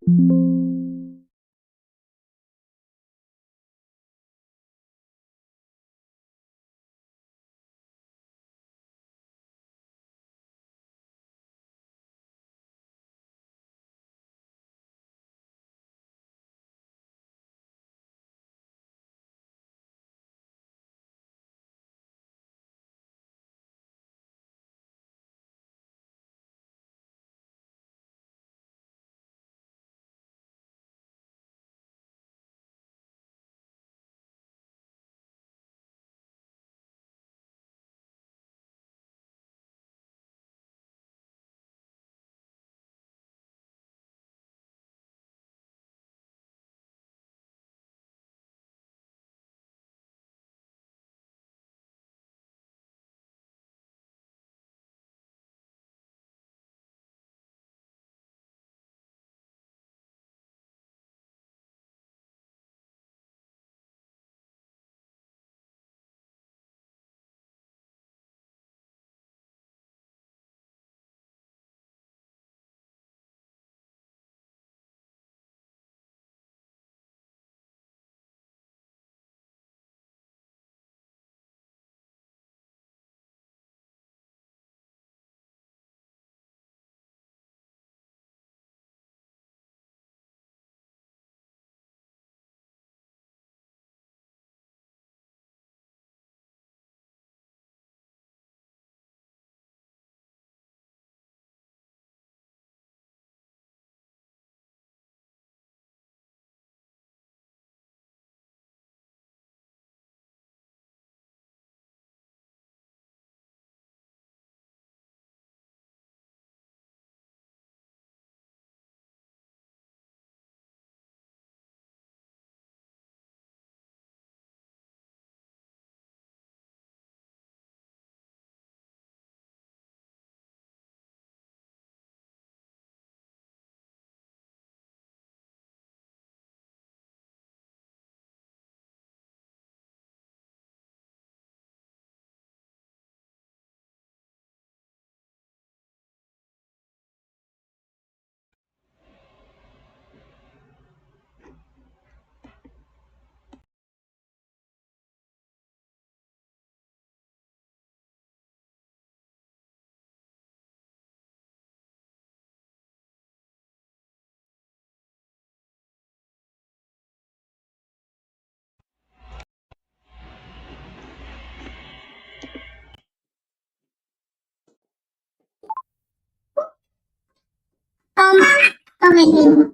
Um, okay,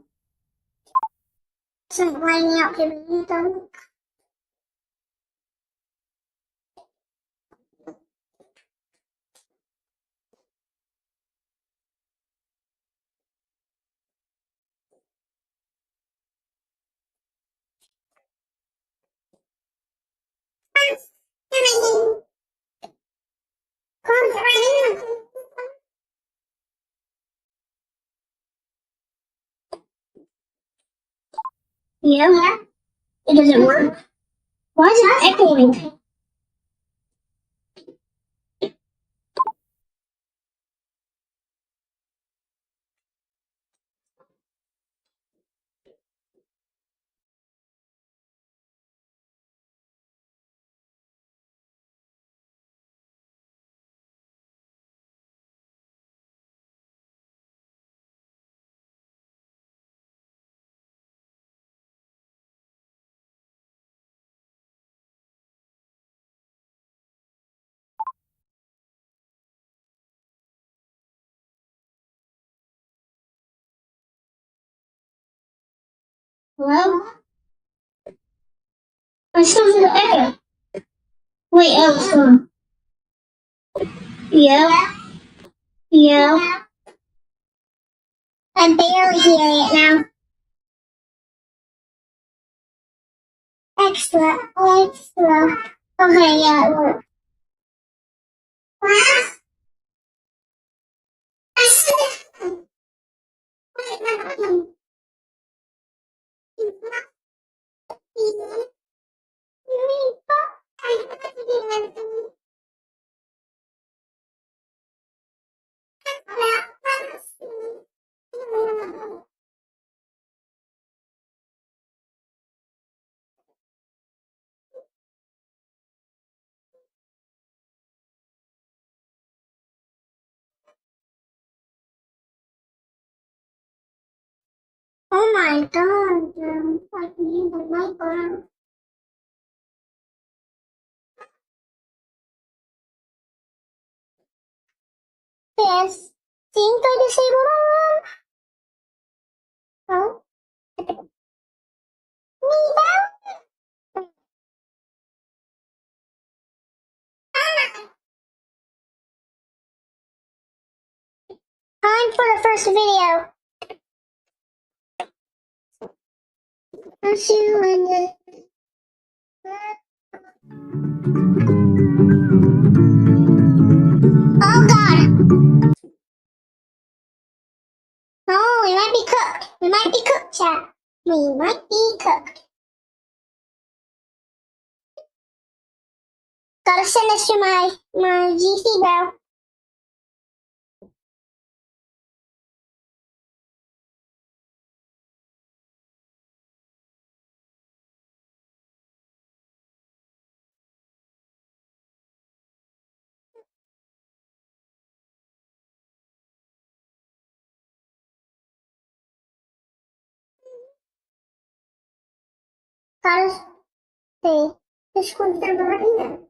isn't lining up to be done. Yeah, it doesn't work. Why is it echoing? Hello? I still hear the echo. Wait, yeah, yeah. I barely hear it now. Extra, extra. Okay, yeah, it worked. Oh my god, I can use the microphone. Yes. Think I disabled all of them? Oh. Time for the first video. Let's see when the... Oh god! Oh, we might be cooked. We might be cooked, chat. We might be cooked. Gotta send this to my GC, bro. Gotta see. This one's never here.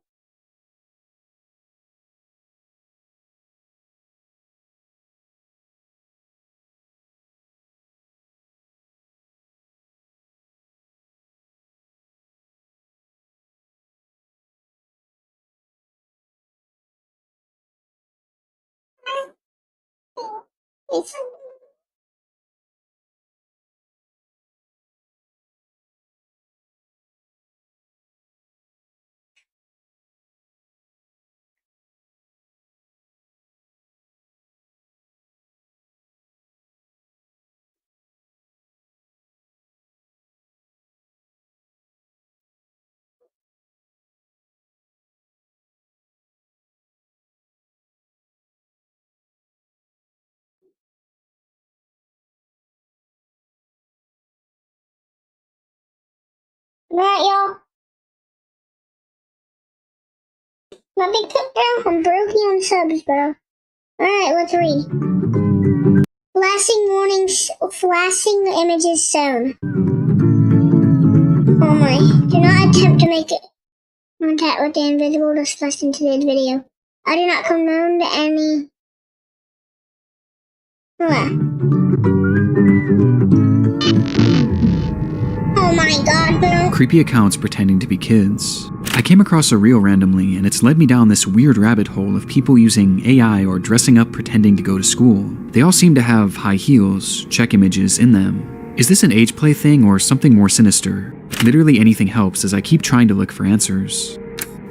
It's... Alright, y'all. My big cook, bro. I'm broken on subs, bro. Alright, let's read. Flashing warnings, flashing images shown. Oh my. Do not attempt to make contact with the invisible discussed in today's video. I do not condone any... Oh my god, bro. Creepy accounts pretending to be kids. I came across a reel randomly, and it's led me down this weird rabbit hole of people using AI or dressing up pretending to go to school. They all seem to have high heels, check images in them. Is this an age play thing or something more sinister? Literally anything helps as I keep trying to look for answers.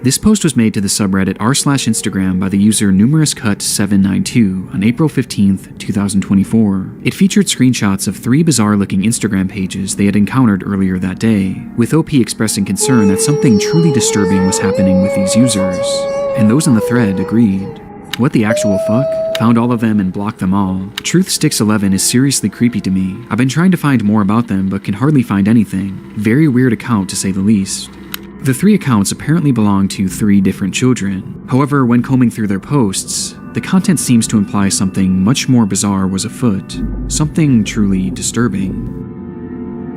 This post was made to the subreddit r/Instagram by the user numerouscut792 on April 15th, 2024. It featured screenshots of 3 bizarre-looking Instagram pages they had encountered earlier that day, with OP expressing concern that something truly disturbing was happening with these users. And those in the thread agreed. What the actual fuck? Found all of them and blocked them all. Truthsticks11 is seriously creepy to me. I've been trying to find more about them but can hardly find anything. Very weird account to say the least. The 3 accounts apparently belong to 3 different children. However, when combing through their posts, the content seems to imply something much more bizarre was afoot. Something truly disturbing.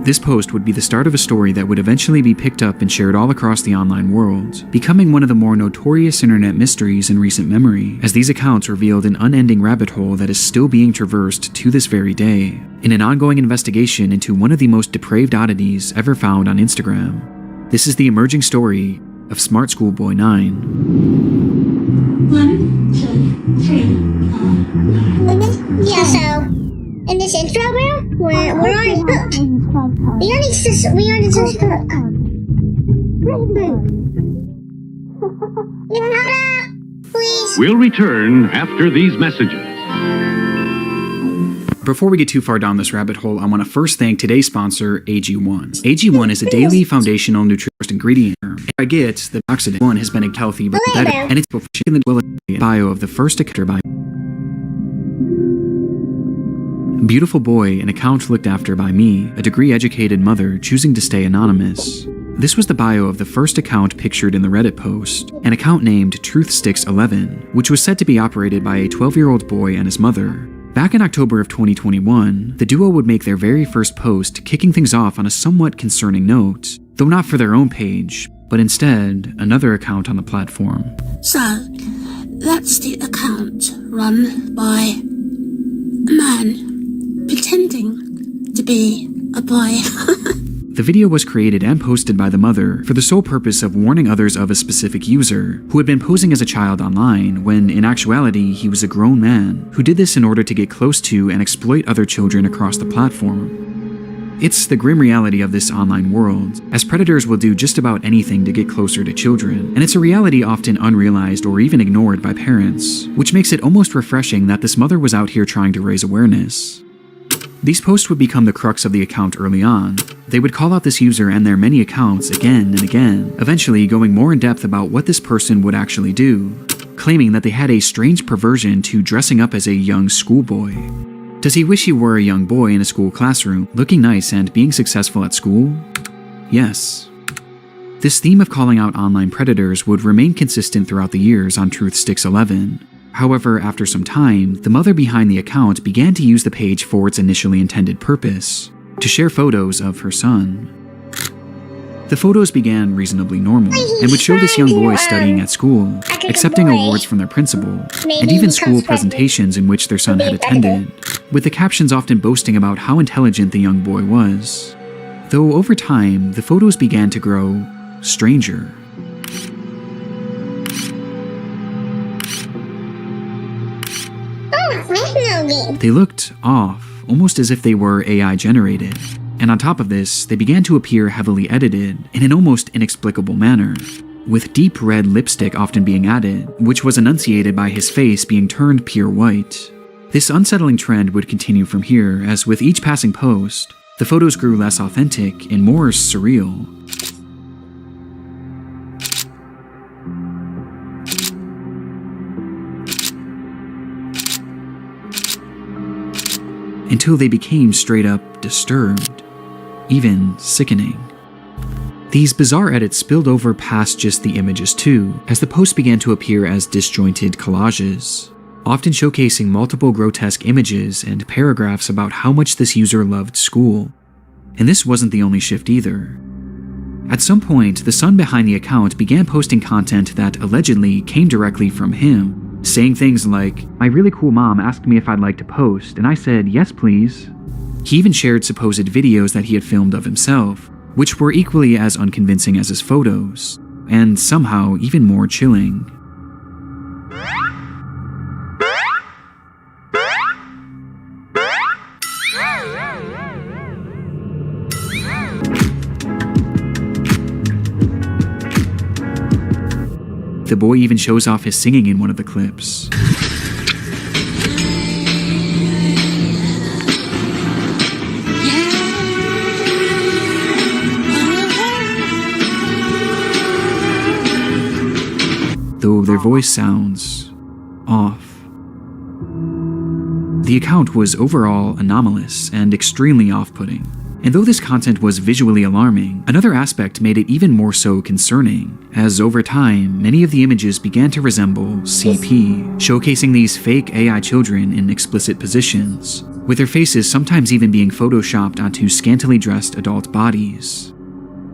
This post would be the start of a story that would eventually be picked up and shared all across the online world, becoming one of the more notorious internet mysteries in recent memory, as these accounts revealed an unending rabbit hole that is still being traversed to this very day, in an ongoing investigation into one of the most depraved oddities ever found on Instagram. This is the emerging story of Smart Schoolboy 9. 1, 2, 3, 4. Yeah, so in this intro, bro, we're already hooked. We already just hooked. Please. We'll return after these messages. Before we get too far down this rabbit hole, I want to first thank today's sponsor, AG1. AG1 is a daily foundational nutrition ingredient. I get that oxidant 1 has been a healthy but better, and it's in the bio of the first actor by Beautiful Boy, an account looked after by me, a degree-educated mother choosing to stay anonymous. This was the bio of the first account pictured in the Reddit post, an account named Truthsticks11, which was said to be operated by a 12-year-old boy and his mother. Back in October of 2021, the duo would make their very first post, kicking things off on a somewhat concerning note, though not for their own page, but instead another account on the platform. So, that's the account run by a man pretending to be a boy. The video was created and posted by the mother for the sole purpose of warning others of a specific user who had been posing as a child online when in actuality he was a grown man who did this in order to get close to and exploit other children across the platform. It's the grim reality of this online world, as predators will do just about anything to get closer to children, and it's a reality often unrealized or even ignored by parents, which makes it almost refreshing that this mother was out here trying to raise awareness. These posts would become the crux of the account early on. They would call out this user and their many accounts again and again, eventually going more in depth about what this person would actually do, claiming that they had a strange perversion to dressing up as a young schoolboy. Does he wish he were a young boy in a school classroom, looking nice and being successful at school? Yes. This theme of calling out online predators would remain consistent throughout the years on Truth Sticks 11. However, after some time, the mother behind the account began to use the page for its initially intended purpose, to share photos of her son. The photos began reasonably normal, and would show this young boy studying at school, accepting awards from their principal, and even school presentations in which their son had attended, with the captions often boasting about how intelligent the young boy was. Though over time, the photos began to grow stranger. They looked off, almost as if they were AI generated. And on top of this, they began to appear heavily edited in an almost inexplicable manner, with deep red lipstick often being added, which was enunciated by his face being turned pure white. This unsettling trend would continue from here, as with each passing post, the photos grew less authentic and more surreal. Until they became straight up disturbed, even sickening. These bizarre edits spilled over past just the images too, as the posts began to appear as disjointed collages, often showcasing multiple grotesque images and paragraphs about how much this user loved school. And this wasn't the only shift either. At some point, the son behind the account began posting content that allegedly came directly from him, saying things like, "My really cool mom asked me if I'd like to post, and I said, yes please." He even shared supposed videos that he had filmed of himself, which were equally as unconvincing as his photos, and somehow even more chilling. The boy even shows off his singing in one of the clips. Though their voice sounds off. The account was overall anomalous and extremely off-putting. And though this content was visually alarming, another aspect made it even more so concerning, as over time, many of the images began to resemble CP, showcasing these fake AI children in explicit positions, with their faces sometimes even being photoshopped onto scantily dressed adult bodies.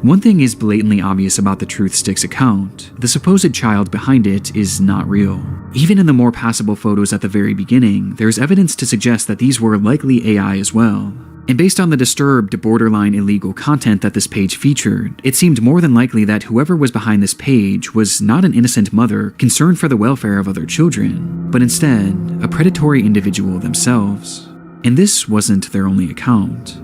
One thing is blatantly obvious about the Truth Sticks account: the supposed child behind it is not real. Even in the more passable photos at the very beginning, there's evidence to suggest that these were likely AI as well. And based on the disturbed, borderline illegal content that this page featured, it seemed more than likely that whoever was behind this page was not an innocent mother concerned for the welfare of other children, but instead, a predatory individual themselves. And this wasn't their only account.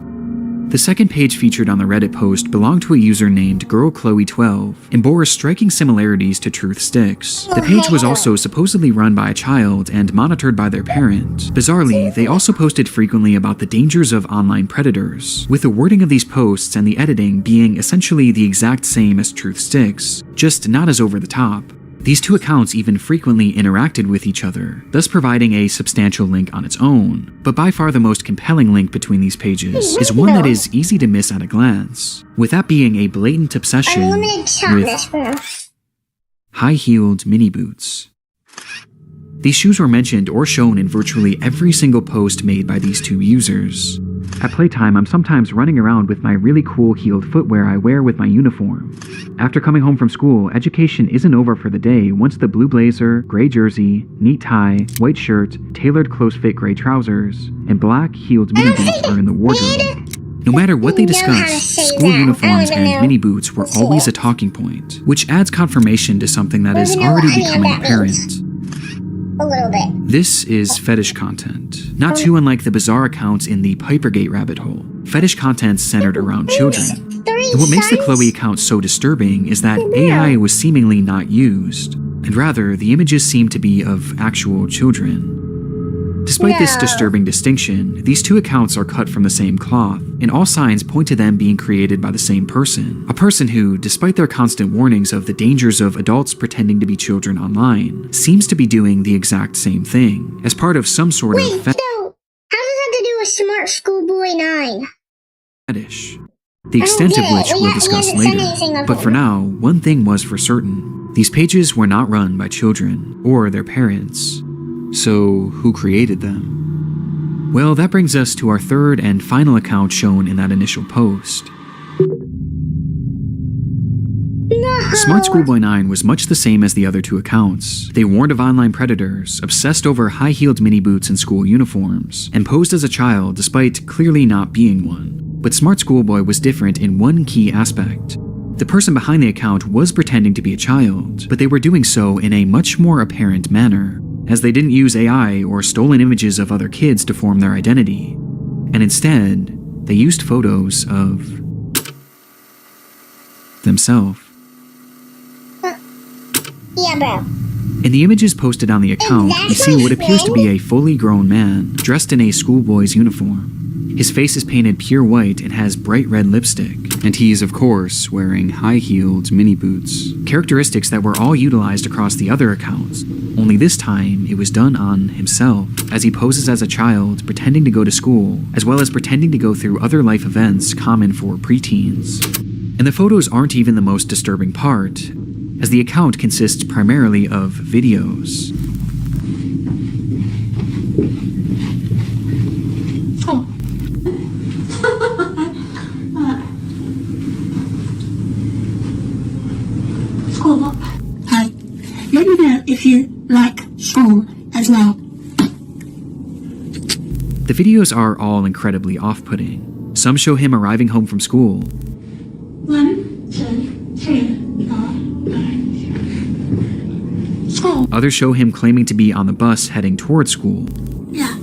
The second page featured on the Reddit post belonged to a user named GirlChloe12 and bore striking similarities to Truth Sticks. The page was also supposedly run by a child and monitored by their parent. Bizarrely, they also posted frequently about the dangers of online predators, with the wording of these posts and the editing being essentially the exact same as Truth Sticks, just not as over the top. These two accounts even frequently interacted with each other, thus providing a substantial link on its own. But by far the most compelling link between these pages is one that is easy to miss at a glance, with that being a blatant obsession with high-heeled mini boots. These shoes were mentioned or shown in virtually every single post made by these two users. At playtime, I'm sometimes running around with my really cool heeled footwear I wear with my uniform. After coming home from school, education isn't over for the day once the blue blazer, gray jersey, neat tie, white shirt, tailored close-fit gray trousers, and black heeled mini boots are in the wardrobe. No matter what they discuss, school uniforms and mini boots were always a talking point, which adds confirmation to something that is already becoming apparent. A little bit. This is fetish content, not too unlike the bizarre accounts in the Pipergate rabbit hole. Fetish content centered around children. And what makes the Chloe account so disturbing is that AI was seemingly not used, and rather the images seem to be of actual children. Despite this disturbing distinction, these two accounts are cut from the same cloth, and all signs point to them being created by the same person. A person who, despite their constant warnings of the dangers of adults pretending to be children online, seems to be doing the exact same thing, as part of some sort of So, how does that have to do with Smart Schoolboy 9? fetish. The extent of which we'll discuss later. But for now, one thing was for certain. These pages were not run by children, or their parents. So, who created them? Well, that brings us to our third and final account shown in that initial post. No. Smart Schoolboy 9 was much the same as the other two accounts. They warned of online predators, obsessed over high-heeled mini boots and school uniforms, and posed as a child despite clearly not being one. But Smart Schoolboy was different in one key aspect. The person behind the account was pretending to be a child, but they were doing so in a much more apparent manner, as they didn't use AI or stolen images of other kids to form their identity, and instead, they used photos of themselves. Yeah, bro. In the images posted on the account, you see what appears to be a fully grown man, dressed in a schoolboy's uniform. His face is painted pure white and has bright red lipstick, and he's, of course, wearing high-heeled mini boots. Characteristics that were all utilized across the other accounts, only this time it was done on himself, as he poses as a child pretending to go to school, as well as pretending to go through other life events common for preteens. And the photos aren't even the most disturbing part, as the account consists primarily of videos. School. Hey, let me know if you like school as well. The videos are all incredibly off-putting. Some show him arriving home from school. 1, 2, 3, 4, 5, 6. School. Others show him claiming to be on the bus heading toward school. Yeah.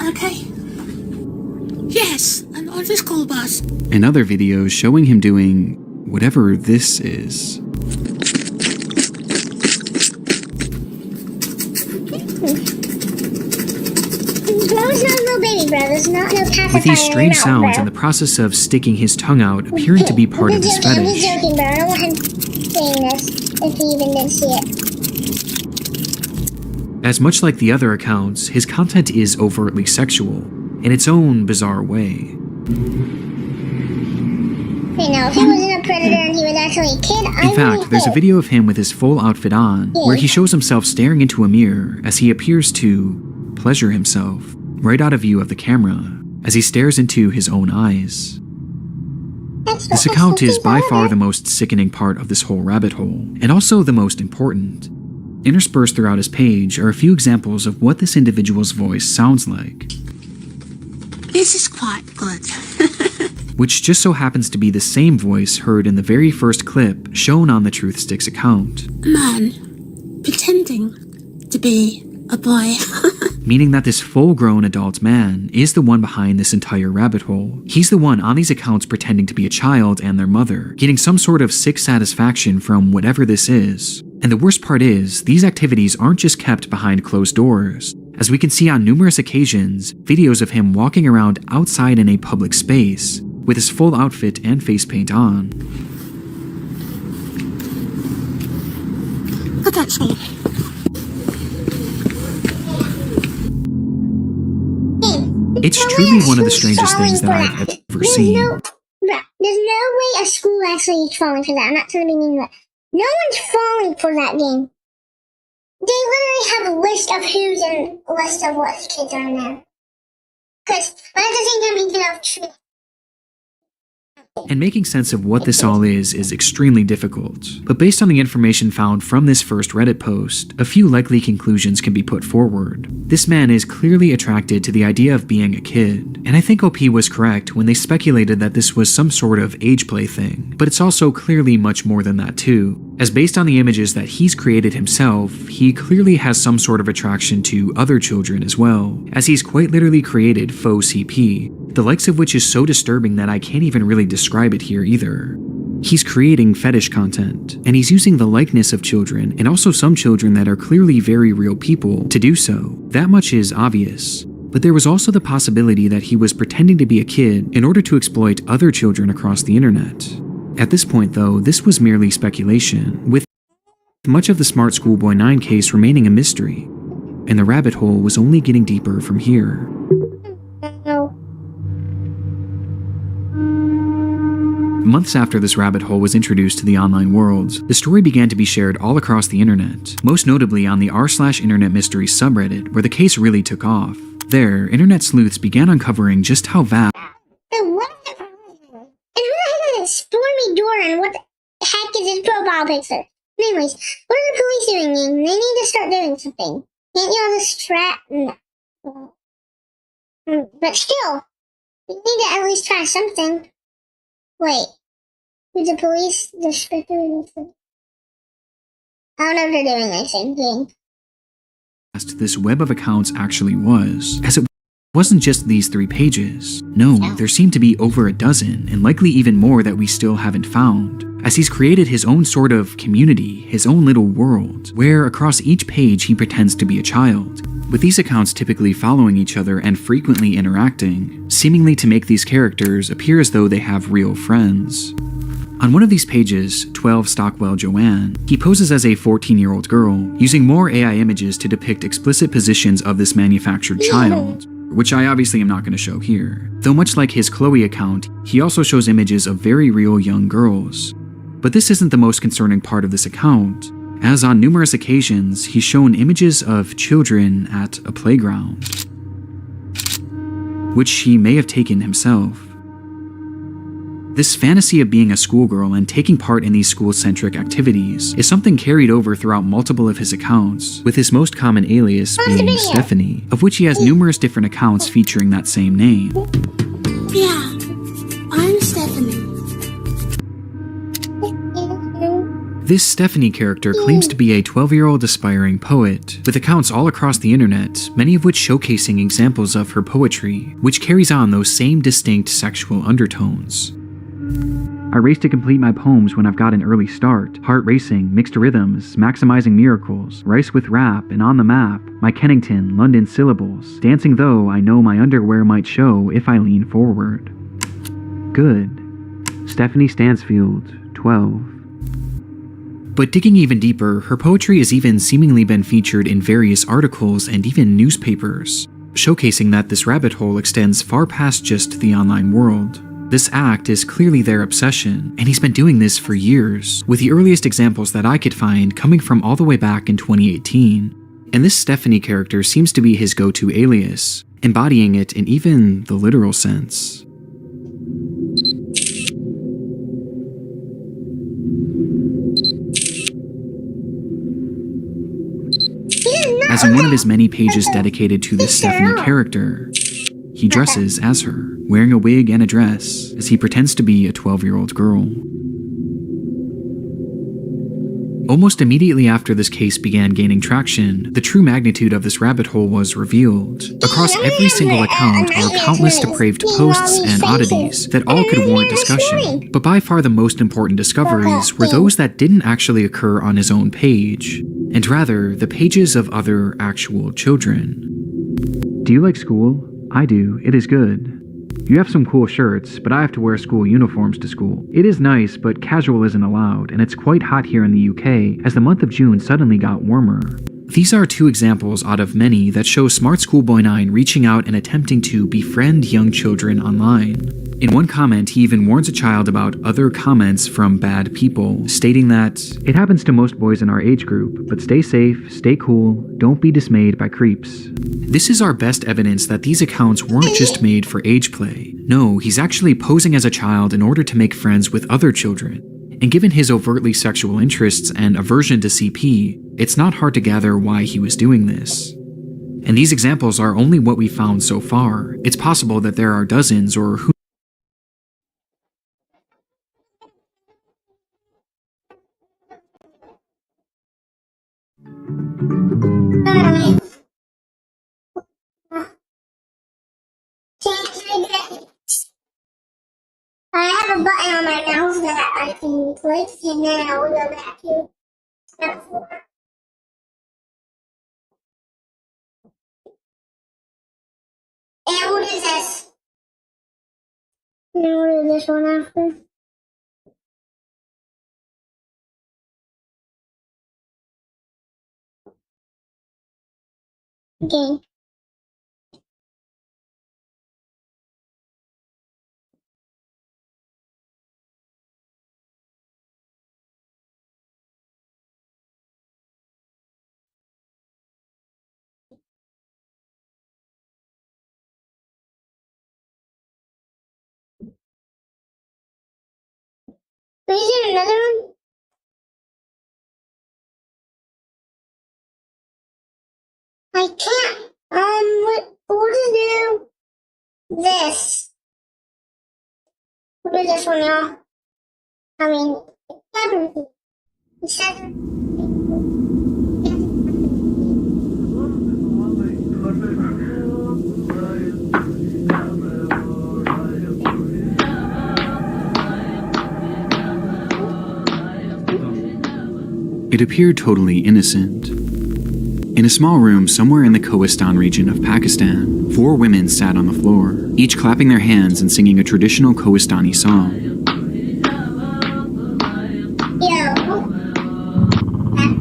Okay. Yes, I'm on the school bus. And other videos showing him doing whatever this is. Bro's not a little baby, bro. There's not no pacifier. With these strange in sounds bro. and the process of sticking his tongue out appearing to be part of his I'm fetish. just joking, bro. I don't want him saying this if he even didn't see it. As much like the other accounts, his content is overtly sexual, in its own bizarre way. You know, if he wasn't a predator and he was actually a kid, In fact, there's a video of him with his full outfit on, where he shows himself staring into a mirror as he appears to pleasure himself, right out of view of the camera, as he stares into his own eyes. This account is by far the most sickening part of this whole rabbit hole, and also the most important. Interspersed throughout his page are a few examples of what this individual's voice sounds like, This is quite good. which just so happens to be the same voice heard in the very first clip shown on the Truth Sticks account. A man pretending to be a boy. Meaning that this full-grown adult man is the one behind this entire rabbit hole. He's the one on these accounts pretending to be a child and their mother, getting some sort of sick satisfaction from whatever this is. And the worst part is, these activities aren't just kept behind closed doors. As we can see on numerous occasions, videos of him walking around outside in a public space, with his full outfit and face paint on. Look at school. It's truly one of the strangest things that I've ever seen. There's no way a school actually is falling for that. I'm not trying to be mean, but no one's falling for that game. They literally have a list of who's and a list of what kids are in there. Because, but at the same time, you can have truth. And making sense of what this all is extremely difficult. But based on the information found from this first Reddit post, a few likely conclusions can be put forward. This man is clearly attracted to the idea of being a kid, and I think OP was correct when they speculated that this was some sort of age play thing, but it's also clearly much more than that too, as based on the images that he's created himself, he clearly has some sort of attraction to other children as well, as he's quite literally created faux CP, the likes of which is so disturbing that I can't even really describe it here either. He's creating fetish content, and he's using the likeness of children, and also some children that are clearly very real people, to do so. That much is obvious. But there was also the possibility that he was pretending to be a kid in order to exploit other children across the internet. At this point though, this was merely speculation, with much of the Smart Schoolboy 9 case remaining a mystery, and the rabbit hole was only getting deeper from here. Months after this rabbit hole was introduced to the online world, the story began to be shared all across the internet, most notably on the r/Internet Mysteries subreddit, where the case really took off. There, internet sleuths began uncovering just how vast And what the heck? And who the heck is Stormy Door and what the heck is his profile picture? Anyways, what are the police doing? They need to start doing something. Can't y'all just trap? No. But still, you need to at least try something. Wait, who's the police? The speculator? I don't know if they're doing anything. this web of accounts actually was, as it wasn't just these 3 pages. No, there seemed to be over a dozen, and likely even more that we still haven't found, as he's created his own sort of community, his own little world, where across each page he pretends to be a child, with these accounts typically following each other and frequently interacting, seemingly to make these characters appear as though they have real friends. On one of these pages, 12 Stockwell Joanne, he poses as a 14-year-old girl, using more AI images to depict explicit positions of this manufactured child, which I obviously am not going to show here. Though much like his Chloe account, he also shows images of very real young girls. But this isn't the most concerning part of this account, as on numerous occasions he's shown images of children at a playground, which he may have taken himself. This fantasy of being a schoolgirl and taking part in these school-centric activities is something carried over throughout multiple of his accounts, with his most common alias being Stephanie, of which he has numerous different accounts featuring that same name. Yeah, I'm Stephanie. This Stephanie character claims to be a 12-year-old aspiring poet, with accounts all across the internet, many of which showcasing examples of her poetry, which carries on those same distinct sexual undertones. I race to complete my poems when I've got an early start, heart racing, mixed rhythms, maximizing miracles, rice with rap, and on the map, my Kennington, London syllables, dancing though I know my underwear might show if I lean forward. Good. Stephanie Stansfield, 12. But digging even deeper, her poetry has even seemingly been featured in various articles and even newspapers, showcasing that this rabbit hole extends far past just the online world. This act is clearly their obsession, and he's been doing this for years, with the earliest examples that I could find coming from all the way back in 2018. And this Stephanie character seems to be his go-to alias, embodying it in even the literal sense. As in one of his many pages dedicated to this Stephanie character, he dresses as her, wearing a wig and a dress, as he pretends to be a 12-year-old girl. Almost immediately after this case began gaining traction, the true magnitude of this rabbit hole was revealed. Across every single account are countless depraved posts and oddities that all could warrant discussion, but by far the most important discoveries were those that didn't actually occur on his own page, and rather the pages of other actual children. Do you like school? I do. It is good. You have some cool shirts, but I have to wear school uniforms to school. It is nice, but casual isn't allowed, and it's quite hot here in the UK, as the month of June suddenly got warmer. These are two examples out of many that show Smart Schoolboy 9 reaching out and attempting to befriend young children online. In one comment, he even warns a child about other comments from bad people, stating that, "It happens to most boys in our age group, but stay safe, stay cool, don't be dismayed by creeps." This is our best evidence that these accounts weren't just made for age play. No, he's actually posing as a child in order to make friends with other children. And given his overtly sexual interests and aversion to CP, it's not hard to gather why he was doing this. And these examples are only what we found so far. It's possible that there are dozens or who I have a button on my mouse that I can click, and then I will go back to step 4. And we'll do this. And then we'll do this one after. Okay. Is there another one? I can't. We'll just do this. We'll do this one, y'all. I mean, everything. It appeared totally innocent. In a small room somewhere in the Kohistan region of Pakistan, 4 women sat on the floor, each clapping their hands and singing a traditional Kohistani song.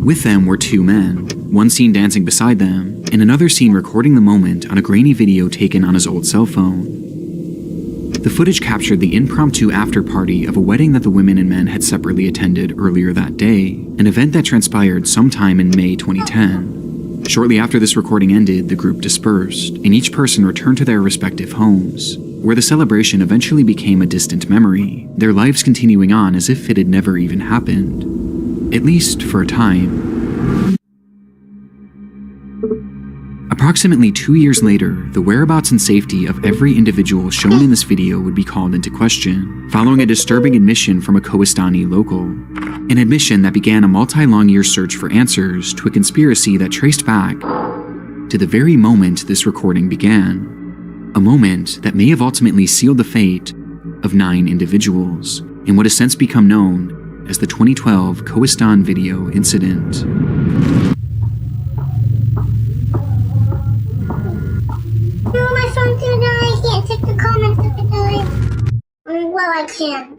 With them were 2 men, one seen dancing beside them, and another seen recording the moment on a grainy video taken on his old cell phone. The footage captured the impromptu after-party of a wedding that the women and men had separately attended earlier that day, an event that transpired sometime in May 2010. Shortly after this recording ended, the group dispersed, and each person returned to their respective homes, where the celebration eventually became a distant memory, their lives continuing on as if it had never even happened. At least for a time. Approximately 2 years later, the whereabouts and safety of every individual shown in this video would be called into question, following a disturbing admission from a Kohistani local. An admission that began a multi-long-year search for answers to a conspiracy that traced back to the very moment this recording began. A moment that may have ultimately sealed the fate of 9 individuals, in what has since become known as the 2012 Kohistan video incident. My phone's gonna die. I can't check the comments if it dies. Well, I can.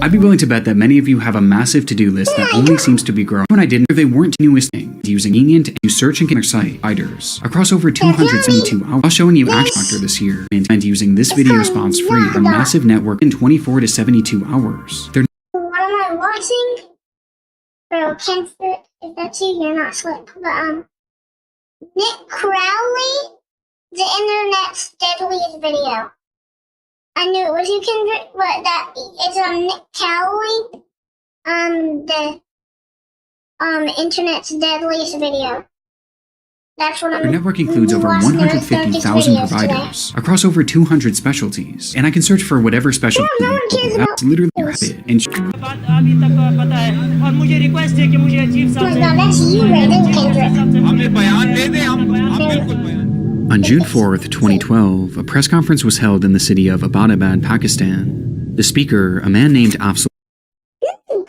I'd be willing to bet that many of you have a massive to-do list that only seems to be growing. When I didn't, they weren't newest things using lenient and search and site providers across over 272 hours, while showing you Action Doctor this year and using this video response free on massive network in 24 to 72 hours. They're What am I watching? Bro, Kenford, if that's you, you're not slick. But, Nick Crowley, the internet's deadliest video. I knew it was you, Kendrick, but that it's Nick Crowley, the internet's deadliest video. That's what I'm. Their network includes over 150,000 providers across over 200 specialties, and I can search for whatever specialty. No one cares about that's literally rapid and. Oh my God, that's you right there, Kendrick. On June 4th, 2012, a press conference was held in the city of Abbottabad, Pakistan. The speaker, a man named Afzal. Oh,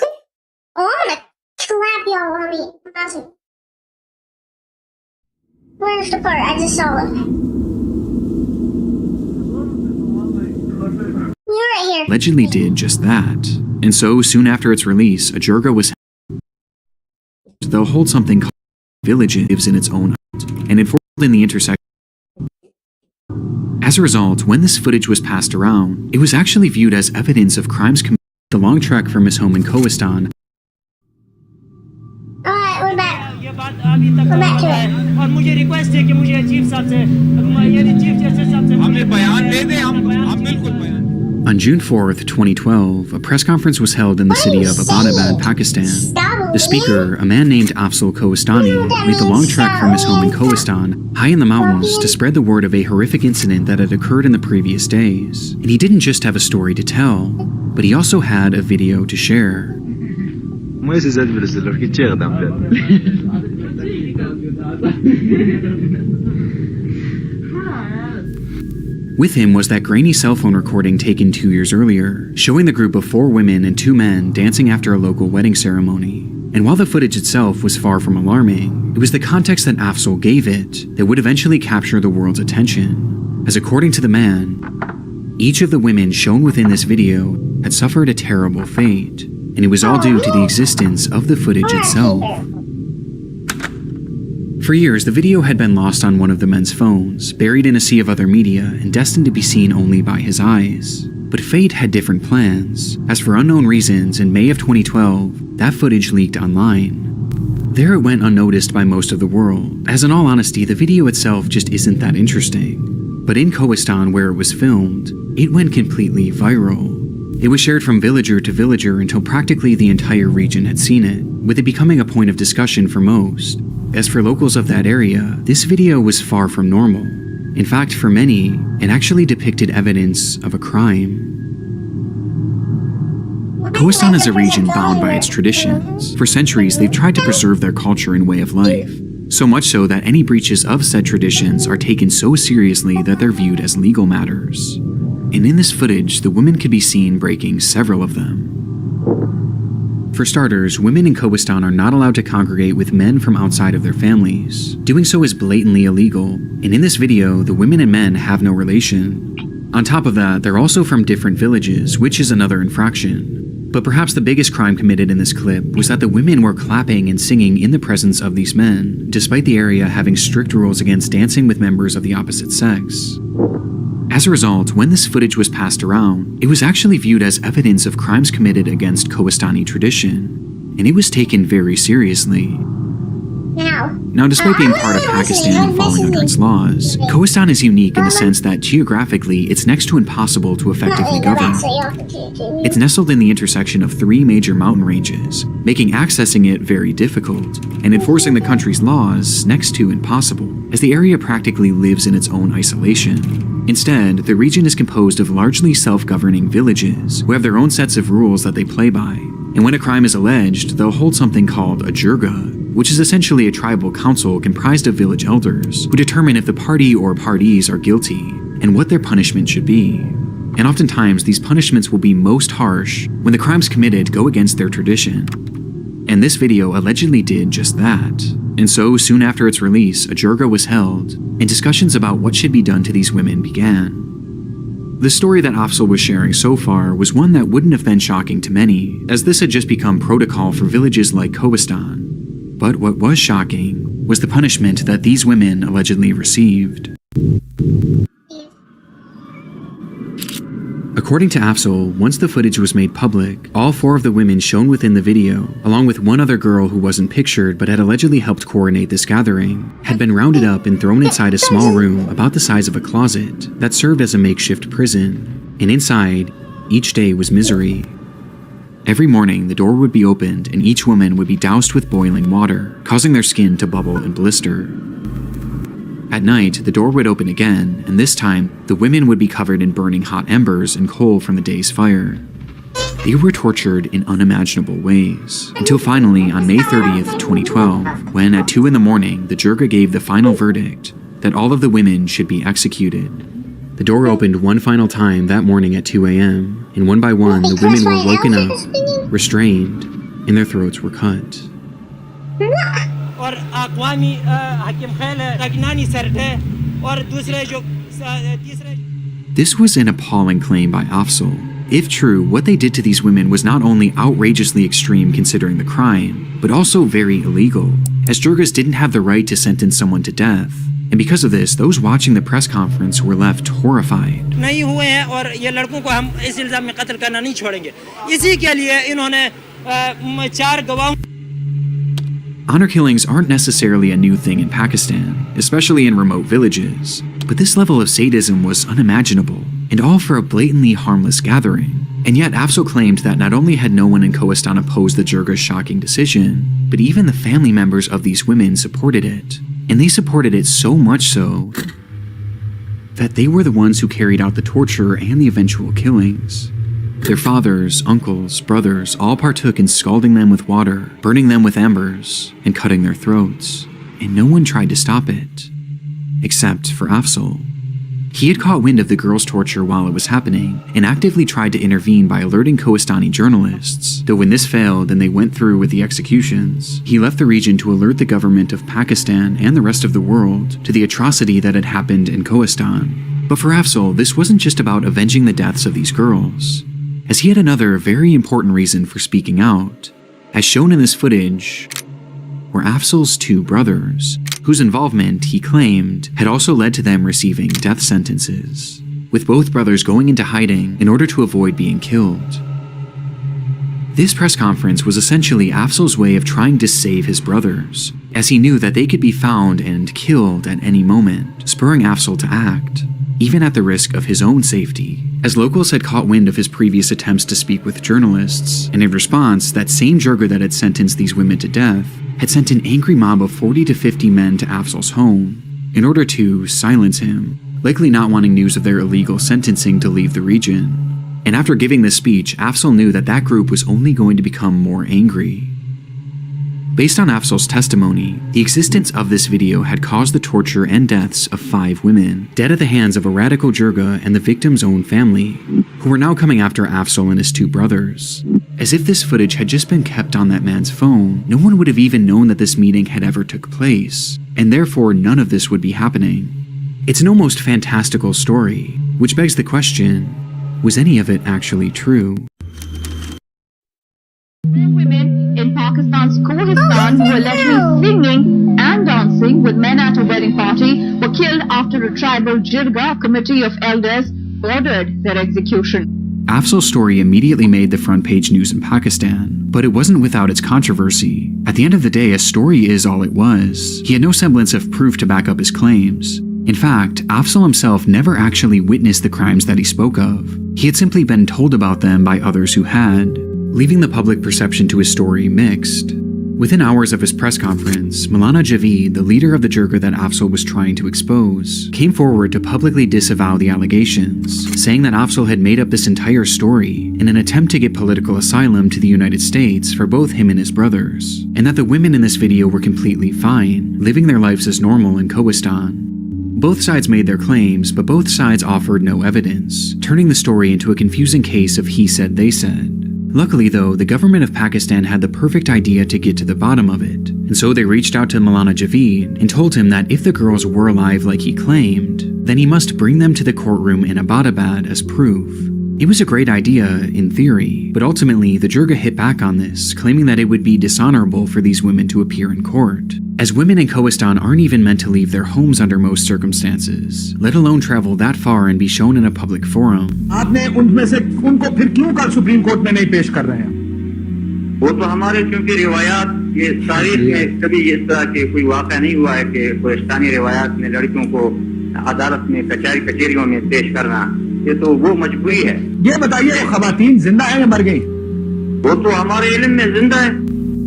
I'm gonna clap y'all on me. Awesome. Where's the part? I just saw it. You're right here. Allegedly did just that. And so, soon after its release, a jirga was held. They'll hold something called village lives in its own and enforced in the intersection. As a result, when this footage was passed around, it was actually viewed as evidence of crimes committed. The long trek from his home in Kohistan. Alright, we're back. We're back to it. On June 4th, 2012, a press conference was held in the city of Abbottabad, Pakistan. The speaker, a man named Afzal Kohistani, made the long trek from his home in Kohistan, high in the mountains, to spread the word of a horrific incident that had occurred in the previous days. And he didn't just have a story to tell, but he also had a video to share. With him was that grainy cell phone recording taken 2 years earlier, showing the group of 4 women and 2 men dancing after a local wedding ceremony. And while the footage itself was far from alarming, it was the context that Afzal gave it that would eventually capture the world's attention. As according to the man, each of the women shown within this video had suffered a terrible fate, and it was all due to the existence of the footage itself. For years, the video had been lost on one of the men's phones, buried in a sea of other media, and destined to be seen only by his eyes. But fate had different plans, as for unknown reasons, in May of 2012, that footage leaked online. There it went unnoticed by most of the world, as in all honesty, the video itself just isn't that interesting. But in Kohistan, where it was filmed, it went completely viral. It was shared from villager to villager until practically the entire region had seen it, with it becoming a point of discussion for most. As for locals of that area, this video was far from normal. In fact, for many, it actually depicted evidence of a crime. Kohistan is a region bound by its traditions. For centuries, they've tried to preserve their culture and way of life. So much so that any breaches of said traditions are taken so seriously that they're viewed as legal matters. And in this footage, the women could be seen breaking several of them. For starters, women in Kohistan are not allowed to congregate with men from outside of their families. Doing so is blatantly illegal, and in this video, the women and men have no relation. On top of that, they're also from different villages, which is another infraction. But perhaps the biggest crime committed in this clip was that the women were clapping and singing in the presence of these men, despite the area having strict rules against dancing with members of the opposite sex. As a result, when this footage was passed around, it was actually viewed as evidence of crimes committed against Kohistani tradition, and it was taken very seriously. Now, despite being part of Pakistan and falling under its laws, Kohistan is unique in the sense that geographically it's next to impossible to effectively govern. It's nestled in the intersection of 3 major mountain ranges, making accessing it very difficult, and enforcing the country's laws next to impossible, as the area practically lives in its own isolation. Instead, the region is composed of largely self-governing villages who have their own sets of rules that they play by. And when a crime is alleged, they'll hold something called a jirga, which is essentially a tribal council comprised of village elders who determine if the party or parties are guilty and what their punishment should be. And oftentimes, these punishments will be most harsh when the crimes committed go against their tradition. And this video allegedly did just that. And so, soon after its release, a jirga was held, and discussions about what should be done to these women began. The story that Afzal was sharing so far was one that wouldn't have been shocking to many, as this had just become protocol for villages like Kohistan. But what was shocking was the punishment that these women allegedly received. According to Afzal, once the footage was made public, all 4 of the women shown within the video, along with one other girl who wasn't pictured but had allegedly helped coordinate this gathering, had been rounded up and thrown inside a small room about the size of a closet that served as a makeshift prison. And inside, each day was misery. Every morning, the door would be opened and each woman would be doused with boiling water, causing their skin to bubble and blister. At night, the door would open again, and this time, the women would be covered in burning hot embers and coal from the day's fire. They were tortured in unimaginable ways, until finally, on May 30th, 2012, when at 2 in the morning, the jirga gave the final verdict that all of the women should be executed. The door opened one final time that morning at 2 a.m., and one by one, the women were woken up, restrained, and their throats were cut. This was an appalling claim by Afzal. If true, what they did to these women was not only outrageously extreme considering the crime, but also very illegal, as Jurgas didn't have the right to sentence someone to death. And because of this, those watching the press conference were left horrified. नहीं हुए हैं और ये लड़कों को हम इस इल्जाम में कत्ल करना नहीं छोड़ेंगे। इसी के लिए इन्होंने 4 गवाहों Honor killings aren't necessarily a new thing in Pakistan, especially in remote villages, but this level of sadism was unimaginable, and all for a blatantly harmless gathering. And yet Afzal claimed that not only had no one in Kohistan opposed the Jirga's shocking decision, but even the family members of these women supported it. And they supported it so much so that they were the ones who carried out the torture and the eventual killings. Their fathers, uncles, brothers all partook in scalding them with water, burning them with embers, and cutting their throats, and no one tried to stop it. Except for Afzal. He had caught wind of the girls' torture while it was happening, and actively tried to intervene by alerting Kohistani journalists, though when this failed and they went through with the executions, he left the region to alert the government of Pakistan and the rest of the world to the atrocity that had happened in Kohistan. But for Afzal, this wasn't just about avenging the deaths of these girls, as he had another very important reason for speaking out. As shown in this footage, were Afzal's 2 brothers, whose involvement, he claimed, had also led to them receiving death sentences, with both brothers going into hiding in order to avoid being killed. This press conference was essentially Afzal's way of trying to save his brothers, as he knew that they could be found and killed at any moment, spurring Afzal to act, even at the risk of his own safety, as locals had caught wind of his previous attempts to speak with journalists, and in response, that same Jirga that had sentenced these women to death had sent an angry mob of 40 to 50 men to Afzal's home in order to silence him, likely not wanting news of their illegal sentencing to leave the region. And after giving this speech, Afzal knew that that group was only going to become more angry. Based on Afzal's testimony, the existence of this video had caused the torture and deaths of 5 women, dead at the hands of a radical Jirga and the victim's own family, who were now coming after Afzal and his 2 brothers. As if this footage had just been kept on that man's phone, no one would have even known that this meeting had ever took place, and therefore none of this would be happening. It's an almost fantastical story, which begs the question, was any of it actually true? Women in Pakistan's Kohistan who allegedly singing and dancing with men at a wedding party were killed after a tribal Jirga committee of elders ordered their execution. Afzal's story immediately made the front page news in Pakistan, but it wasn't without its controversy. At the end of the day, a story is all it was. He had no semblance of proof to back up his claims. In fact, Afzal himself never actually witnessed the crimes that he spoke of. He had simply been told about them by others who had, leaving the public perception to his story mixed. Within hours of his press conference, Maulana Javeed, the leader of the Jirga that Afzal was trying to expose, came forward to publicly disavow the allegations, saying that Afzal had made up this entire story in an attempt to get political asylum to the United States for both him and his brothers, and that the women in this video were completely fine, living their lives as normal in Kohistan. Both sides made their claims, but both sides offered no evidence, turning the story into a confusing case of he said, they said. Luckily though, the government of Pakistan had the perfect idea to get to the bottom of it, and so they reached out to Maulana Javeed and told him that if the girls were alive like he claimed, then he must bring them to the courtroom in Abbottabad as proof. It was a great idea, in theory, but ultimately the Jirga hit back on this, claiming that it would be dishonorable for these women to appear in court, as women in Kohistan aren't even meant to leave their homes under most circumstances, let alone travel that far and be shown in a public forum. आपने उनमें से उनको फिर क्यों कल supreme court में नहीं पेश कर रहे हैं? वो तो हमारे क्योंकि रिवायात ये तारीख में कभी इस तरह के कोई वाक़या नहीं हुआ है कि कोहिस्तानी रिवायात में लड़कियों को अदालत में कचहरियों में पेश करना, ये तो वो मजबूरी है। ये बताइए वो खवातीन जिंदा है या मर गई? वो तो हमारे इल्म में जिंदा है।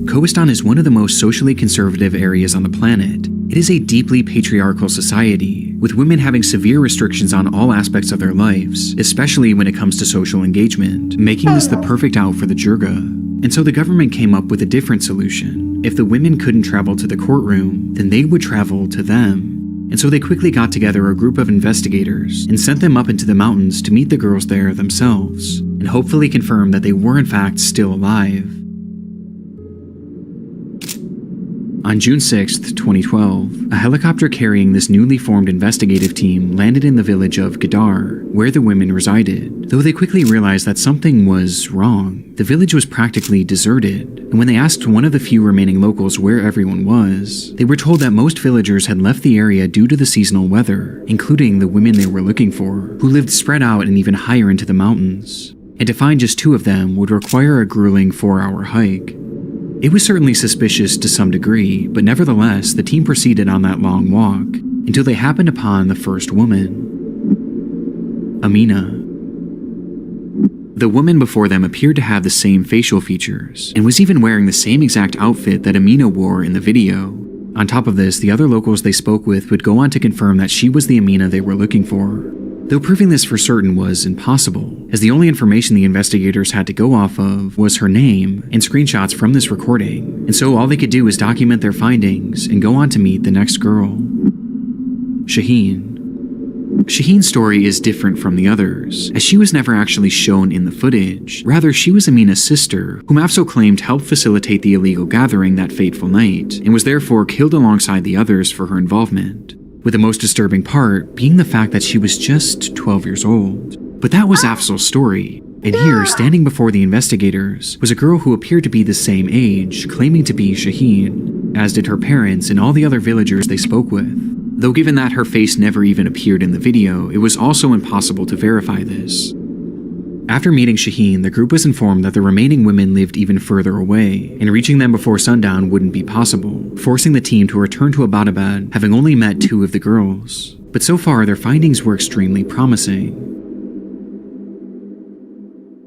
Kohistan is one of the most socially conservative areas on the planet. It is a deeply patriarchal society, with women having severe restrictions on all aspects of their lives, especially when it comes to social engagement, making this the perfect out for the Jirga. And so the government came up with a different solution. If the women couldn't travel to the courtroom, then they would travel to them. And so they quickly got together a group of investigators and sent them up into the mountains to meet the girls there themselves, and hopefully confirm that they were in fact still alive. On June 6, 2012, a helicopter carrying this newly formed investigative team landed in the village of Gadar, where the women resided, though they quickly realized that something was wrong. The village was practically deserted, and when they asked one of the few remaining locals where everyone was, they were told that most villagers had left the area due to the seasonal weather, including the women they were looking for, who lived spread out and even higher into the mountains. And to find just 2 of them would require a grueling 4-hour hike. It was certainly suspicious to some degree, but nevertheless, the team proceeded on that long walk until they happened upon the first woman, Amina. The woman before them appeared to have the same facial features and was even wearing the same exact outfit that Amina wore in the video. On top of this, the other locals they spoke with would go on to confirm that she was the Amina they were looking for. Though proving this for certain was impossible, as the only information the investigators had to go off of was her name and screenshots from this recording, and so all they could do was document their findings and go on to meet the next girl, Shaheen. Shaheen's story is different from the others, as she was never actually shown in the footage. Rather, she was Amina's sister, whom Afzal claimed helped facilitate the illegal gathering that fateful night, and was therefore killed alongside the others for her involvement. With the most disturbing part being the fact that she was just 12 years old. But that was Afzal's story, and here, standing before the investigators, was a girl who appeared to be the same age, claiming to be Shaheen, as did her parents and all the other villagers they spoke with. Though given that her face never even appeared in the video, it was also impossible to verify this. After meeting Shaheen, the group was informed that the remaining women lived even further away, and reaching them before sundown wouldn't be possible, forcing the team to return to Abbottabad, having only met 2 of the girls. But so far, their findings were extremely promising.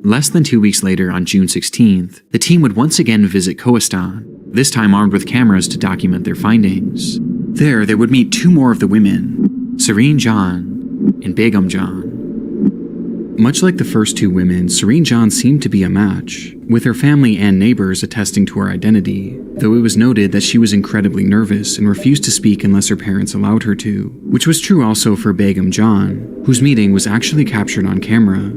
Less than 2 weeks later, on June 16th, the team would once again visit Kohistan, this time armed with cameras to document their findings. There, they would meet 2 more of the women, Serene Jan and Begum Jan. Much like the first 2 women, Serene Jan seemed to be a match, with her family and neighbors attesting to her identity, though it was noted that she was incredibly nervous and refused to speak unless her parents allowed her to, which was true also for Begum Jan, whose meeting was actually captured on camera.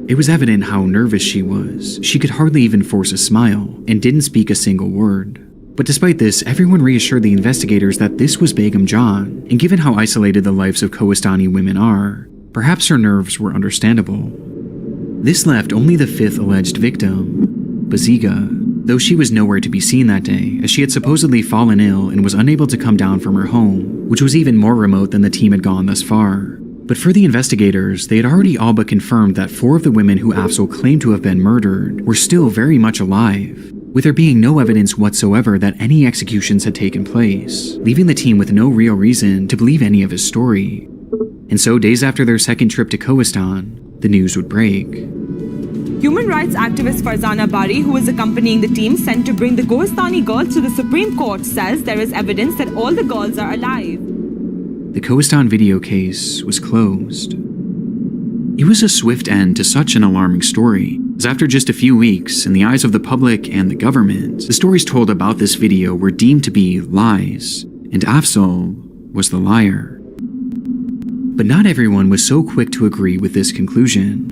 It was evident how nervous she was. She could hardly even force a smile, and didn't speak a single word. But despite this, everyone reassured the investigators that this was Begum Jan, and given how isolated the lives of Kohistani women are, perhaps her nerves were understandable. This left only the 5th alleged victim, Baziga, though she was nowhere to be seen that day, as she had supposedly fallen ill and was unable to come down from her home, which was even more remote than the team had gone thus far. But for the investigators, they had already all but confirmed that 4 of the women who Afzal claimed to have been murdered were still very much alive, with there being no evidence whatsoever that any executions had taken place, leaving the team with no real reason to believe any of his story. And so, days after their second trip to Kohistan, the news would break. Human rights activist Farzana Bari, who is accompanying the team sent to bring the Kohistani girls to the Supreme Court, says there is evidence that all the girls are alive. The Kohistan video case was closed. It was a swift end to such an alarming story, as after just a few weeks, in the eyes of the public and the government, the stories told about this video were deemed to be lies, and Afzal was the liar. But not everyone was so quick to agree with this conclusion.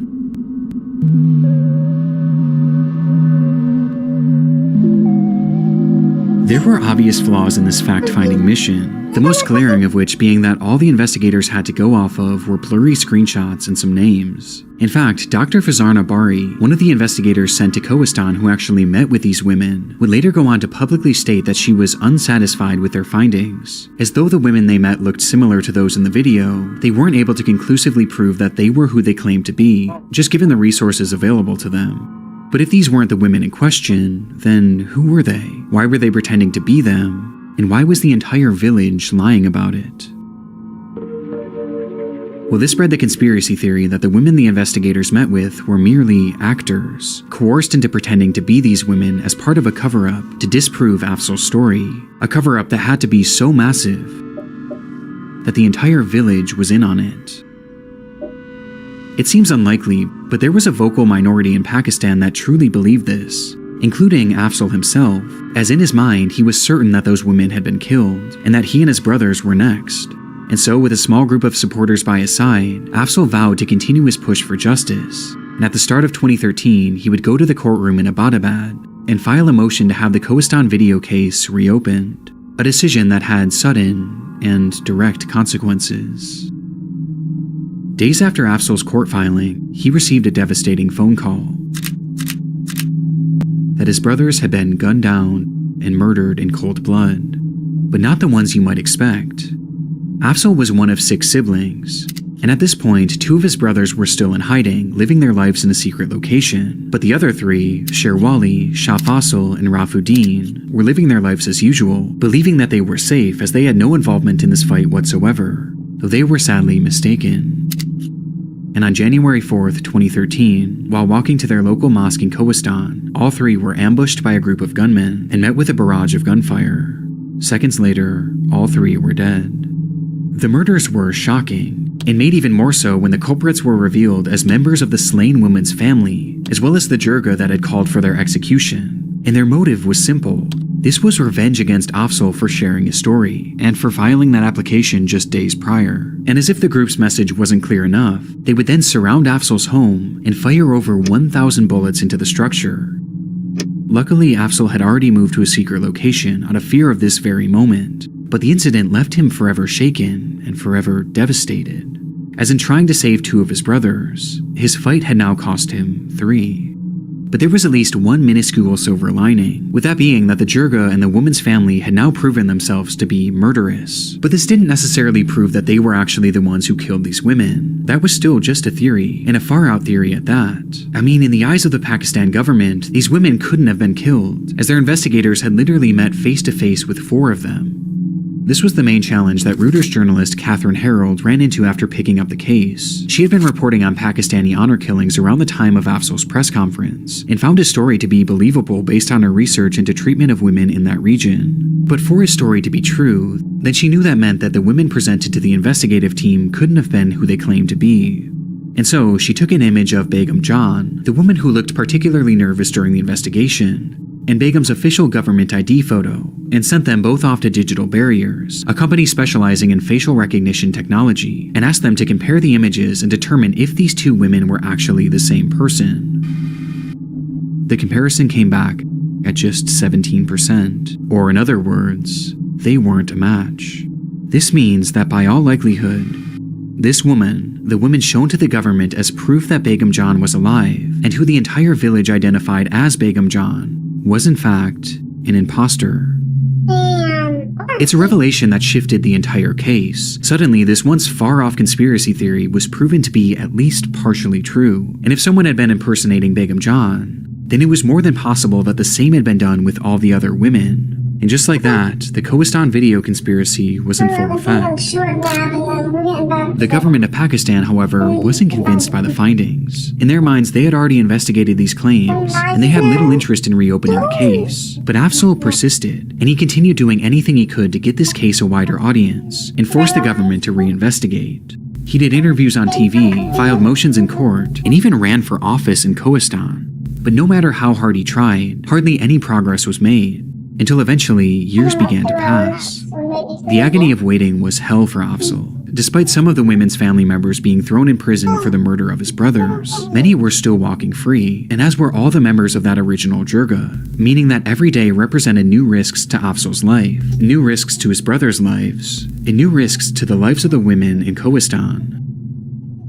There were obvious flaws in this fact-finding mission, the most glaring of which being that all the investigators had to go off of were blurry screenshots and some names. In fact, Dr. Farzana Bari, one of the investigators sent to Kohistan who actually met with these women, would later go on to publicly state that she was unsatisfied with their findings. As though the women they met looked similar to those in the video, they weren't able to conclusively prove that they were who they claimed to be, just given the resources available to them. But if these weren't the women in question, then who were they? Why were they pretending to be them? And why was the entire village lying about it? Well, this spread the conspiracy theory that the women the investigators met with were merely actors, coerced into pretending to be these women as part of a cover-up to disprove Afzal's story. A cover-up that had to be so massive that the entire village was in on it. It seems unlikely, But there was a vocal minority in Pakistan that truly believed this, including Afzal himself, as in his mind he was certain that those women had been killed, and that he and his brothers were next. And so, with a small group of supporters by his side, Afzal vowed to continue his push for justice, and at the start of 2013, he would go to the courtroom in Abbottabad and file a motion to have the Kohistan video case reopened, a decision that had sudden and direct consequences. Days after Afzal's court filing, he received a devastating phone call that his brothers had been gunned down and murdered in cold blood, but not the ones you might expect. Afzal was one of 6 siblings, and at this point, 2 of his brothers were still in hiding, living their lives in a secret location, but the other 3, Sherwali, Shah Faisal, and Rafuddin, were living their lives as usual, believing that they were safe as they had no involvement in this fight whatsoever, though they were sadly mistaken. And on January 4th, 2013, while walking to their local mosque in Kohistan, all 3 were ambushed by a group of gunmen and met with a barrage of gunfire. Seconds later, all 3 were dead. The murders were shocking, and made even more so when the culprits were revealed as members of the slain woman's family, as well as the jirga that had called for their execution. And their motive was simple. This was revenge against Afzal for sharing his story, and for filing that application just days prior. And as if the group's message wasn't clear enough, they would then surround Afzal's home and fire over 1,000 bullets into the structure. Luckily, Afzal had already moved to a secret location out of fear of this very moment, but the incident left him forever shaken and forever devastated. As in trying to save 2 of his brothers, his fight had now cost him 3. But there was at least one minuscule silver lining, with that being that the jirga and the woman's family had now proven themselves to be murderous. But this didn't necessarily prove that they were actually the ones who killed these women. That was still just a theory, and a far-out theory at that. I mean, in the eyes of the Pakistan government, these women couldn't have been killed, as their investigators had literally met face-to-face with 4 of them. This was the main challenge that Reuters journalist Catherine Harold ran into after picking up the case. She had been reporting on Pakistani honor killings around the time of Afzal's press conference, and found his story to be believable based on her research into treatment of women in that region. But for his story to be true, then she knew that meant that the women presented to the investigative team couldn't have been who they claimed to be. And so, she took an image of Begum John, the woman who looked particularly nervous during the investigation, and Begum's official government ID photo, and sent them both off to Digital Barriers, a company specializing in facial recognition technology, and asked them to compare the images and determine if these 2 women were actually the same person. The comparison came back at just 17%, or in other words, they weren't a match. This means that by all likelihood, this woman, the woman shown to the government as proof that Begum John was alive, and who the entire village identified as Begum John, was in fact an imposter. It's a revelation that shifted the entire case. Suddenly, this once far-off conspiracy theory was proven to be at least partially true, and if someone had been impersonating Begum John, then it was more than possible that the same had been done with all the other women. And just like that, the Kohistan video conspiracy was in full effect. The government of Pakistan, however, wasn't convinced by the findings. In their minds, they had already investigated these claims, and they had little interest in reopening the case. But Afzal persisted, and he continued doing anything he could to get this case a wider audience, and force the government to reinvestigate. He did interviews on TV, filed motions in court, and even ran for office in Kohistan. But no matter how hard he tried, hardly any progress was made. Until eventually, years began to pass. The agony of waiting was hell for Afzal. Despite some of the women's family members being thrown in prison for the murder of his brothers, many were still walking free, and as were all the members of that original jirga, meaning that every day represented new risks to Afzal's life, new risks to his brothers' lives, and new risks to the lives of the women in Kohistan.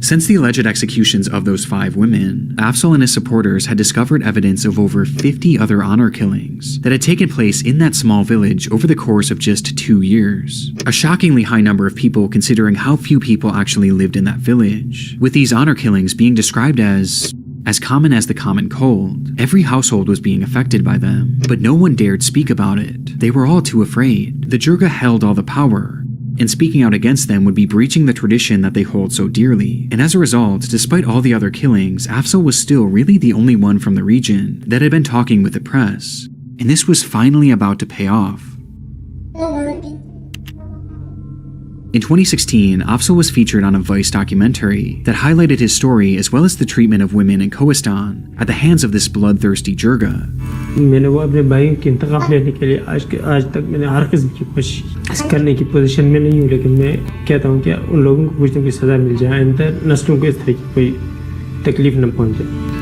Since the alleged executions of those 5 women, Afzal and his supporters had discovered evidence of over 50 other honor killings that had taken place in that small village over the course of just 2 years. A shockingly high number of people considering how few people actually lived in that village, with these honor killings being described as common as the common cold. Every household was being affected by them, but no one dared speak about it. They were all too afraid. The jirga held all the power, and speaking out against them would be breaching the tradition that they hold so dearly. And as a result, despite all the other killings, Afzal was still really the only one from the region that had been talking with the press. And this was finally about to pay off. In 2016, Afzal was featured on a Vice documentary that highlighted his story as well as the treatment of women in Kohistan at the hands of this bloodthirsty jirga. मैंने वो अपने भाइयों की इंतकाम लेने के लिए आज तक मैंने हर किस्म की कोशिश करने की पोजीशन में नहीं हूँ, लेकिन मैं कहता हूँ कि उन लोगों को कुछ न कुछ सज़ा मिल जाए, आइंदा नस्लों को इस तरह की कोई तकलीफ न पहुँचे।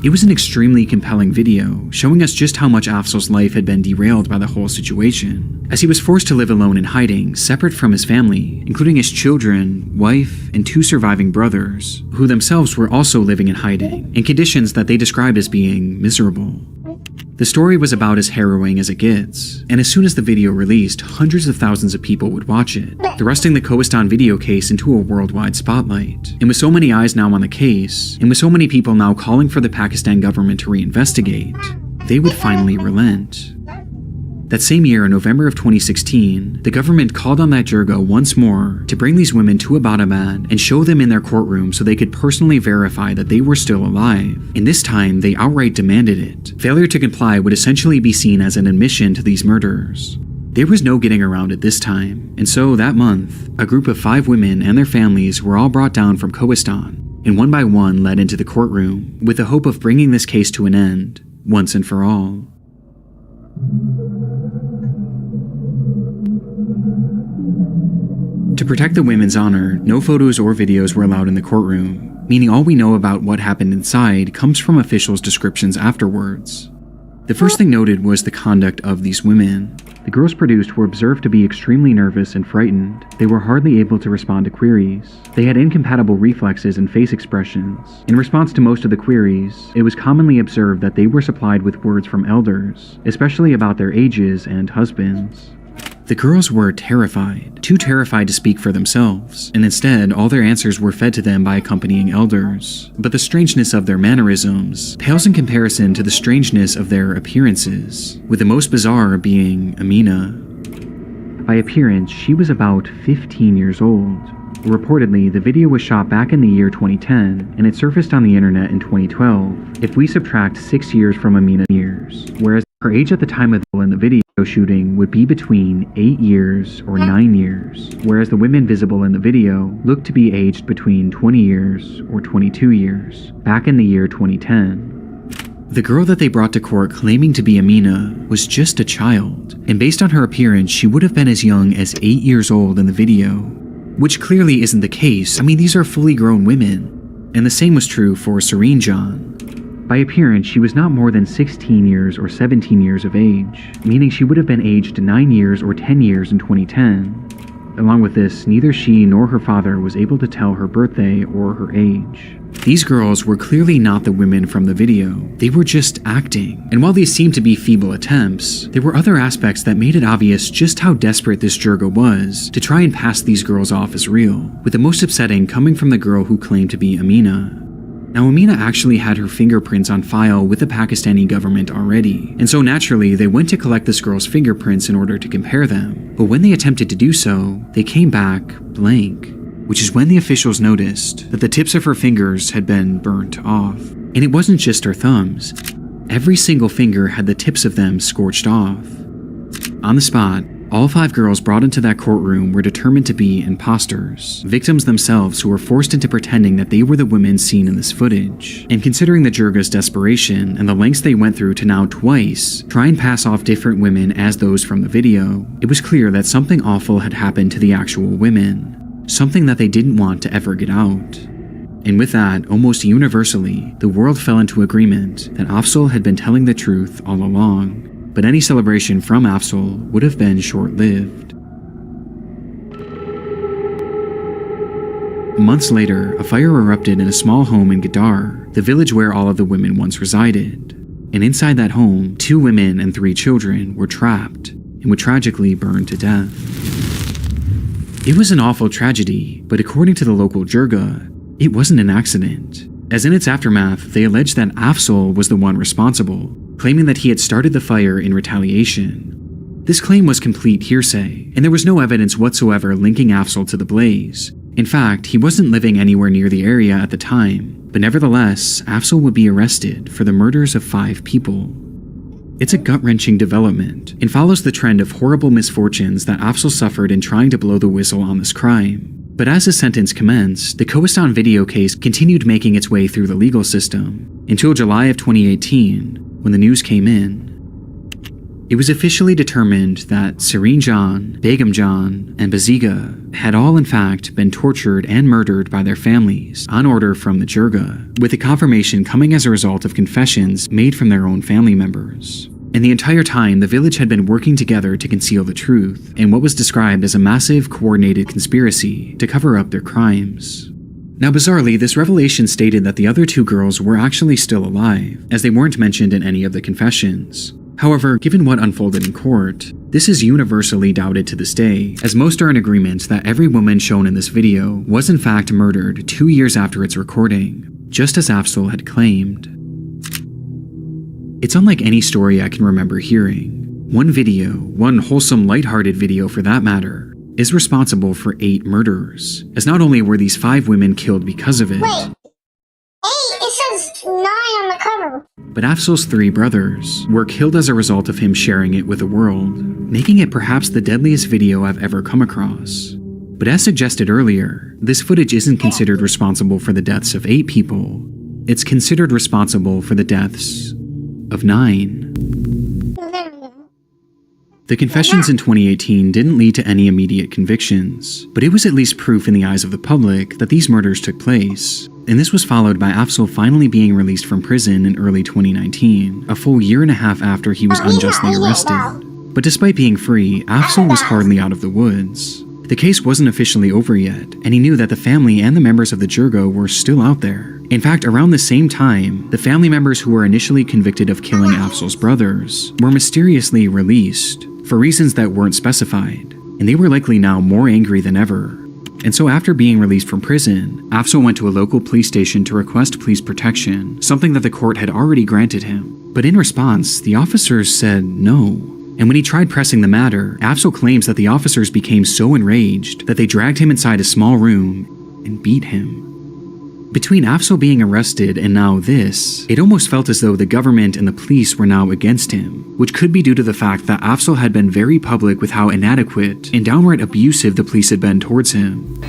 It was an extremely compelling video, showing us just how much Afzal's life had been derailed by the whole situation, as he was forced to live alone in hiding, separate from his family, including his children, wife, and 2 surviving brothers, who themselves were also living in hiding, in conditions that they described as being miserable. The story was about as harrowing as it gets, and as soon as the video released, hundreds of thousands of people would watch it, thrusting the Kohistan video case into a worldwide spotlight. And with so many eyes now on the case, and with so many people now calling for the Pakistan government to reinvestigate, they would finally relent. That same year, in November of 2016, the government called on that jirga once more to bring these women to Abbottabad and show them in their courtroom so they could personally verify that they were still alive. And this time, they outright demanded it. Failure to comply would essentially be seen as an admission to these murders. There was no getting around it this time, and so that month, a group of 5 women and their families were all brought down from Kohistan, and one by one led into the courtroom, with the hope of bringing this case to an end, once and for all. To protect the women's honor, no photos or videos were allowed in the courtroom, meaning all we know about what happened inside comes from officials' descriptions afterwards. The first thing noted was the conduct of these women. The girls produced were observed to be extremely nervous and frightened. They were hardly able to respond to queries. They had incompatible reflexes and face expressions. In response to most of the queries, it was commonly observed that they were supplied with words from elders, especially about their ages and husbands. The girls were terrified, too terrified to speak for themselves, and instead all their answers were fed to them by accompanying elders. But the strangeness of their mannerisms pales in comparison to the strangeness of their appearances, with the most bizarre being Amina. By appearance, she was about 15 years old. Reportedly, the video was shot back in the year 2010, and it surfaced on the internet in 2012, if we subtract 6 years from Amina's years, whereas her age at the time of the video shooting would be between 8 years or 9 years, whereas the women visible in the video looked to be aged between 20 years or 22 years, back in the year 2010. The girl that they brought to court claiming to be Amina was just a child, and based on her appearance, she would have been as young as 8 years old in the video, which clearly isn't the case. I mean, these are fully grown women. And the same was true for Serene John. By appearance, she was not more than 16 years or 17 years of age, meaning she would have been aged 9 years or 10 years in 2010. Along with this, neither she nor her father was able to tell her birthday or her age. These girls were clearly not the women from the video. They were just acting. And while these seemed to be feeble attempts, there were other aspects that made it obvious just how desperate this jirga was to try and pass these girls off as real, with the most upsetting coming from the girl who claimed to be Amina. Now, Amina actually had her fingerprints on file with the Pakistani government already, and so naturally they went to collect this girl's fingerprints in order to compare them. But when they attempted to do so, they came back blank, which is when the officials noticed that the tips of her fingers had been burnt off. And it wasn't just her thumbs. Every single finger had the tips of them scorched off. On the spot, all 5 girls brought into that courtroom were determined to be imposters, victims themselves who were forced into pretending that they were the women seen in this footage. And considering the jirga's desperation and the lengths they went through to now twice try and pass off different women as those from the video, it was clear that something awful had happened to the actual women, something that they didn't want to ever get out. And with that, almost universally, the world fell into agreement that Afzal had been telling the truth all along. But any celebration from Afzal would have been short-lived. Months later, a fire erupted in a small home in Gadar, the village where all of the women once resided. And inside that home, 2 women and 3 children were trapped and would tragically burn to death. It was an awful tragedy, but according to the local jirga, it wasn't an accident, as in its aftermath, they alleged that Afzal was the one responsible, claiming that he had started the fire in retaliation. This claim was complete hearsay, and there was no evidence whatsoever linking Afzal to the blaze. In fact, he wasn't living anywhere near the area at the time, but nevertheless, Afzal would be arrested for the murders of 5 people. It's a gut-wrenching development and follows the trend of horrible misfortunes that Afzal suffered in trying to blow the whistle on this crime. But as his sentence commenced, the Kohistan video case continued making its way through the legal system until July of 2018, when the news came in. It was officially determined that Serene Jan, Begum Jan, and Baziga had all in fact been tortured and murdered by their families on order from the Jirga, with the confirmation coming as a result of confessions made from their own family members. And the entire time, the village had been working together to conceal the truth in what was described as a massive, coordinated conspiracy to cover up their crimes. Now bizarrely, this revelation stated that the other two girls were actually still alive, as they weren't mentioned in any of the confessions. However, given what unfolded in court, this is universally doubted to this day, as most are in agreement that every woman shown in this video was in fact murdered 2 years after its recording, just as Afzal had claimed. It's unlike any story I can remember hearing. One video, one wholesome, lighthearted video for that matter, is responsible for 8 murders, as not only were these 5 women killed because of it. Wait, 8? It says 9 on the cover. But Afzal's 3 brothers were killed as a result of him sharing it with the world, making it perhaps the deadliest video I've ever come across. But as suggested earlier, this footage isn't considered responsible for the deaths of 8 people. It's considered responsible for the deaths of 9. The confessions in 2018 didn't lead to any immediate convictions, but it was at least proof in the eyes of the public that these murders took place. And this was followed by Afzal finally being released from prison in early 2019, a full year and a half after he was unjustly arrested. But despite being free, Afzal was hardly out of the woods. The case wasn't officially over yet, and he knew that the family and the members of the Jirga were still out there. In fact, around the same time, the family members who were initially convicted of killing Afzal's brothers were mysteriously released, for reasons that weren't specified, and they were likely now more angry than ever. And so after being released from prison, Afzal went to a local police station to request police protection, something that the court had already granted him. But in response, the officers said no. And when he tried pressing the matter, Afzal claims that the officers became so enraged that they dragged him inside a small room and beat him. Between Afzal being arrested and now this, it almost felt as though the government and the police were now against him, which could be due to the fact that Afzal had been very public with how inadequate and downright abusive the police had been towards him.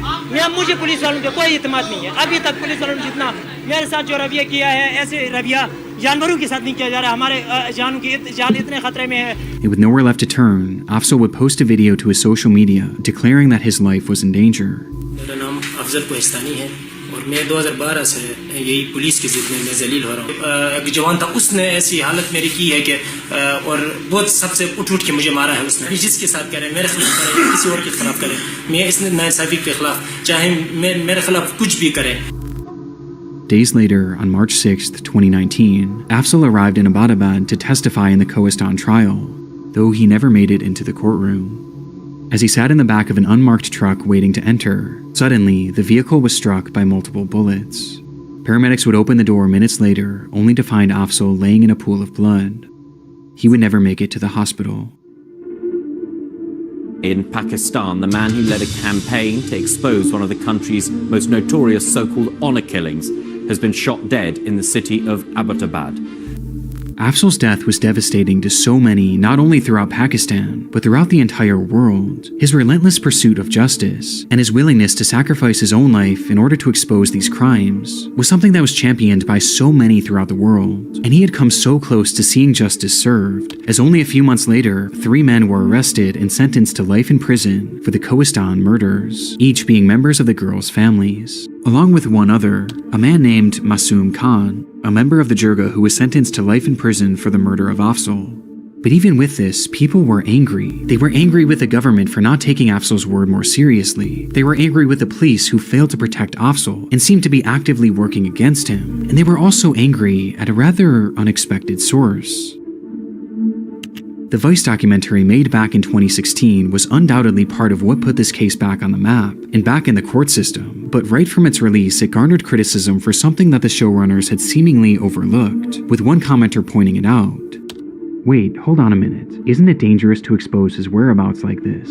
मुझे police वालों पे कोई इत्मीनान नहीं है। अभी तक police वालों ने जितना मेरे साथ जो रवैया किया है, ऐसे रवैया जानवरों के साथ नहीं किया जा रहा। हमारे जान इतने खतरे में है। And with nowhere left to turn, Afzal would post a video to his social media declaring that his life was in danger. मेरा नाम अफजल कोहिस्तानी है और मैं 2012 से यही पुलिस की जिद में मैं जलील हो रहा हूँ। एक जवान था, उसने ऐसी हालत मेरी की है कि और बहुत सबसे उठ के मुझे मारा है उसने। जिसके साथ करे, मेरे खिलाफ करे, किसी और के खिलाफ करे, मैं इस नाइंसाफी के खिलाफ चाहे मेरे खिलाफ कुछ भी करे। Days later, on March 6th, 2019, Afzal arrived in Abbottabad to testify in the Kohistan trial, though he never made it into the courtroom. As he sat in the back of an unmarked truck waiting to enter, suddenly, the vehicle was struck by multiple bullets. Paramedics would open the door minutes later, only to find Afzal laying in a pool of blood. He would never make it to the hospital. In Pakistan, the man who led a campaign to expose one of the country's most notorious so-called honor killings has been shot dead in the city of Abbottabad. Afzal's death was devastating to so many, not only throughout Pakistan, but throughout the entire world. His relentless pursuit of justice and his willingness to sacrifice his own life in order to expose these crimes was something that was championed by so many throughout the world. And he had come so close to seeing justice served, as only a few months later, 3 men were arrested and sentenced to life in prison for the Kohistan murders, each being members of the girls' families. Along with one other, a man named Masoom Khan, a member of the Jirga who was sentenced to life in prison for the murder of Afzal. But even with this, people were angry. They were angry with the government for not taking Afzal's word more seriously. They were angry with the police who failed to protect Afzal and seemed to be actively working against him. And they were also angry at a rather unexpected source. The Vice documentary made back in 2016 was undoubtedly part of what put this case back on the map and back in the court system, but right from its release it garnered criticism for something that the showrunners had seemingly overlooked, with one commenter pointing it out. Wait, hold on a minute. Isn't it dangerous to expose his whereabouts like this?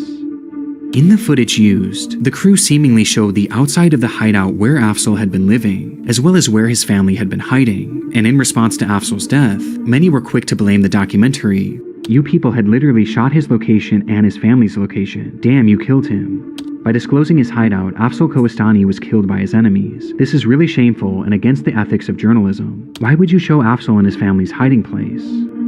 In the footage used, the crew seemingly showed the outside of the hideout where Afzal had been living, as well as where his family had been hiding, and in response to Afzal's death, many were quick to blame the documentary. "You people had literally shot his location and his family's location. Damn, you killed him." By disclosing his hideout, Afzal Kohestani was killed by his enemies. This is really shameful and against the ethics of journalism. Why would you show Afzal and his family's hiding place?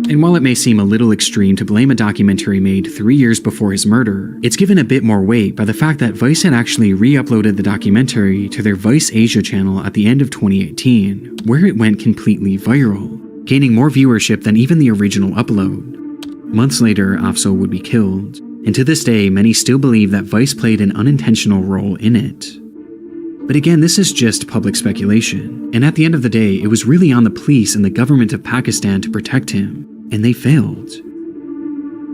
And while it may seem a little extreme to blame a documentary made 3 years before his murder, it's given a bit more weight by the fact that Vice had actually re-uploaded the documentary to their Vice Asia channel at the end of 2018, where it went completely viral, gaining more viewership than even the original upload. Months later, Afzal would be killed, and to this day, many still believe that Vice played an unintentional role in it. But again, this is just public speculation, and at the end of the day, it was really on the police and the government of Pakistan to protect him, and they failed.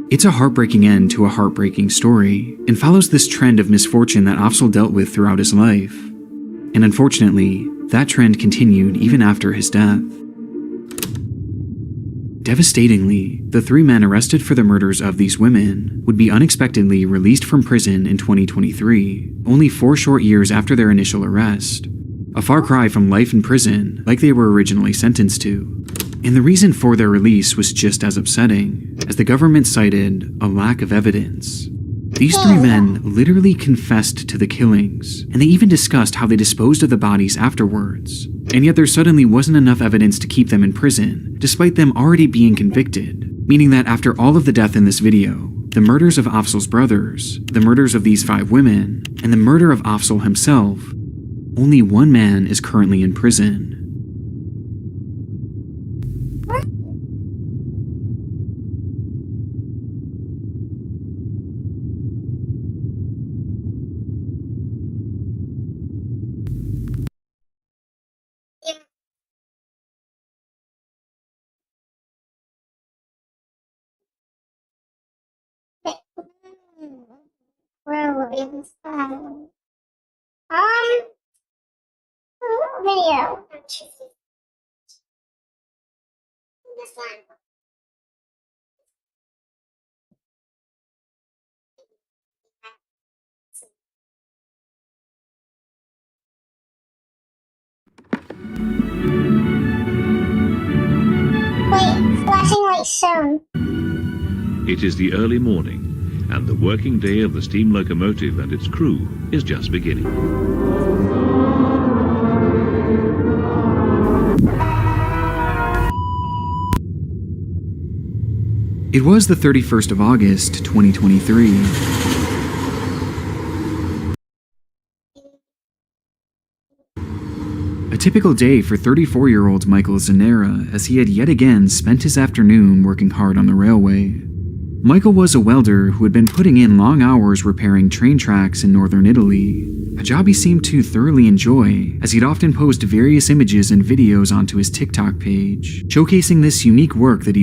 It's a heartbreaking end to a heartbreaking story, and follows this trend of misfortune that Afzal dealt with throughout his life. And unfortunately, that trend continued even after his death. Devastatingly, the 3 men arrested for the murders of these women would be unexpectedly released from prison in 2023, only 4 short years after their initial arrest. A far cry from life in prison, like they were originally sentenced to. And the reason for their release was just as upsetting, as the government cited a lack of evidence. These 3 men literally confessed to the killings, and they even discussed how they disposed of the bodies afterwards. And yet there suddenly wasn't enough evidence to keep them in prison, despite them already being convicted. Meaning that after all of the death in this video, the murders of Afzal's brothers, the murders of these 5 women, and the murder of Afzal himself, only 1 man is currently in prison. Where were we this time? Video. This one. Wait, flashing light shown. It is the early morning, and the working day of the steam locomotive and its crew is just beginning. It was the 31st of August, 2023. A typical day for 34-year-old Michael Zanera, as he had yet again spent his afternoon working hard on the railway. Michael was a welder who had been putting in long hours repairing train tracks in northern Italy, a job he seemed to thoroughly enjoy, as he'd often post various images and videos onto his TikTok page, showcasing this unique work that he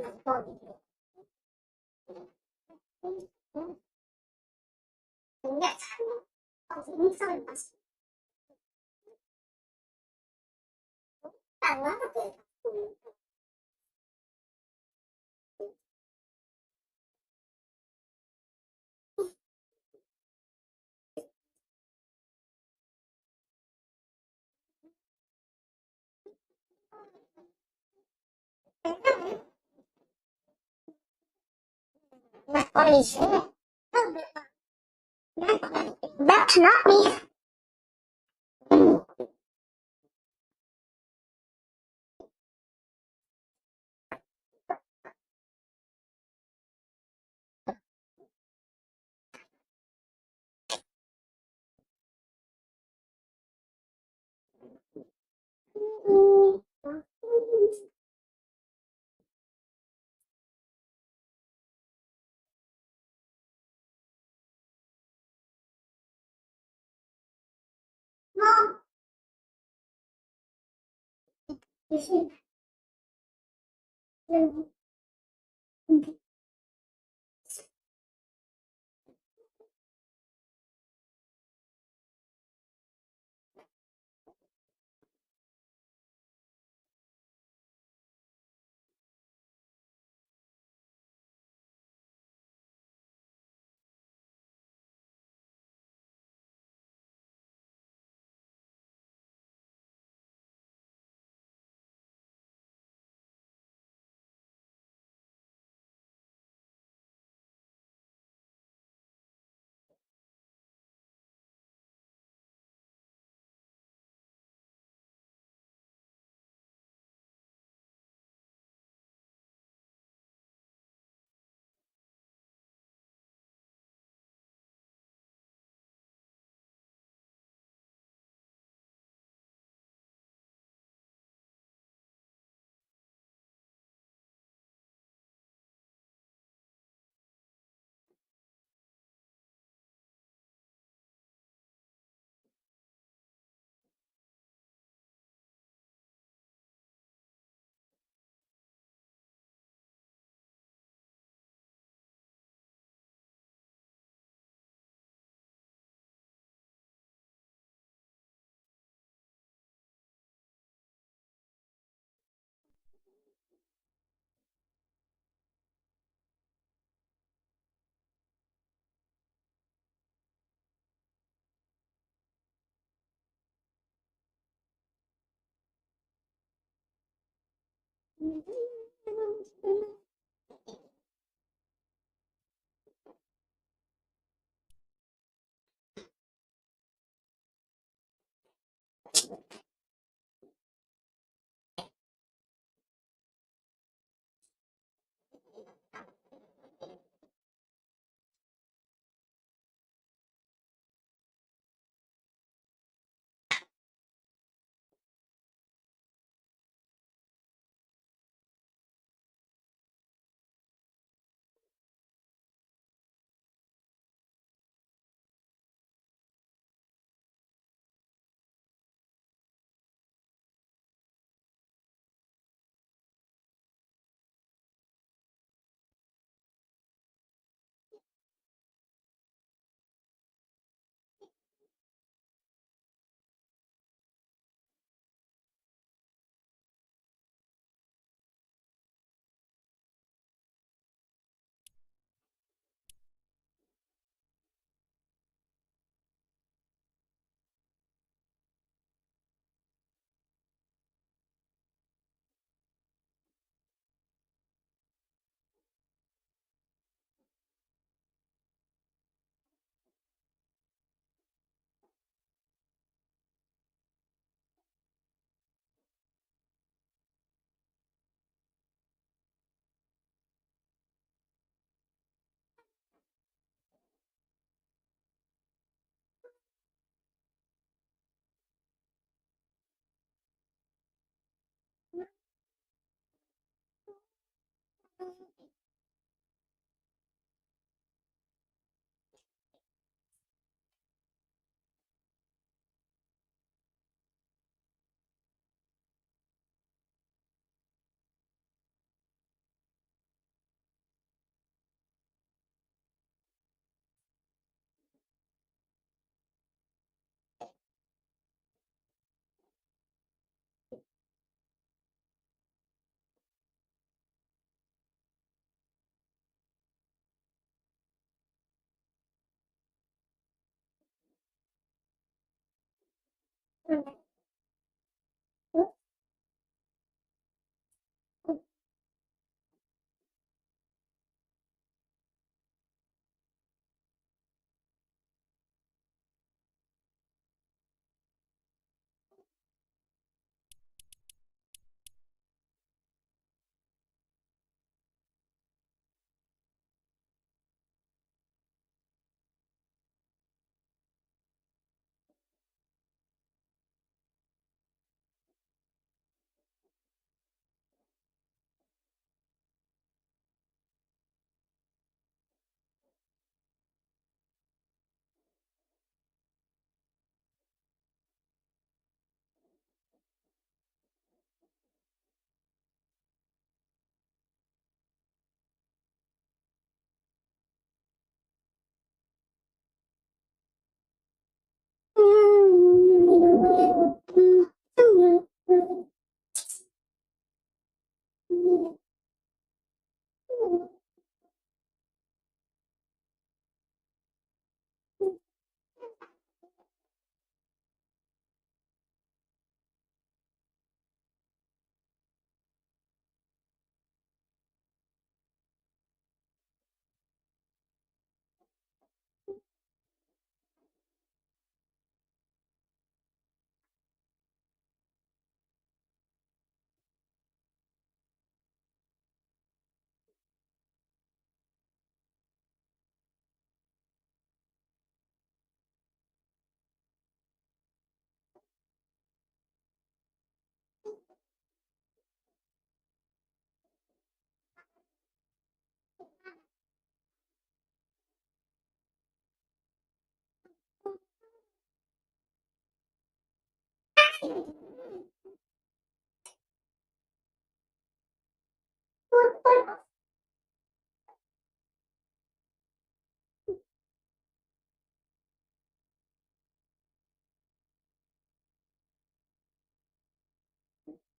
That's not me. Mom, you see.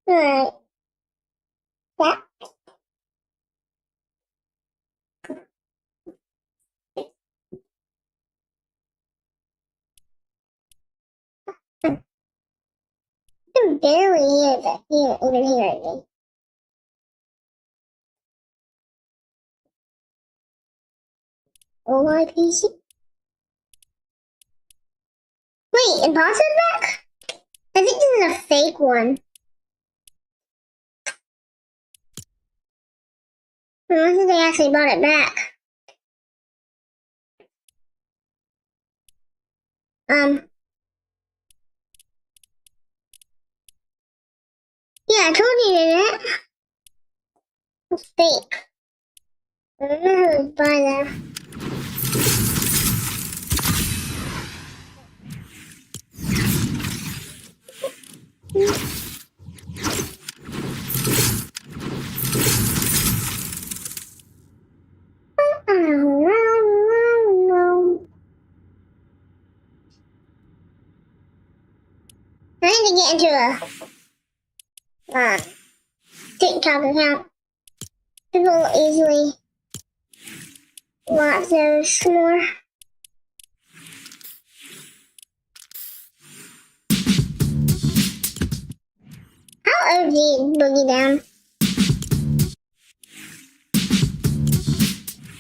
Alright. Yeah. I can barely hear that here, even hear it. Oh my PC. Wait, imposter's back? I think this is a fake one. Unless they actually brought it back. Yeah, I told you that. It's fake. I don't know who's by there. I need to get into a TikTok account. People easily watch those more. How OG is Boogie Down?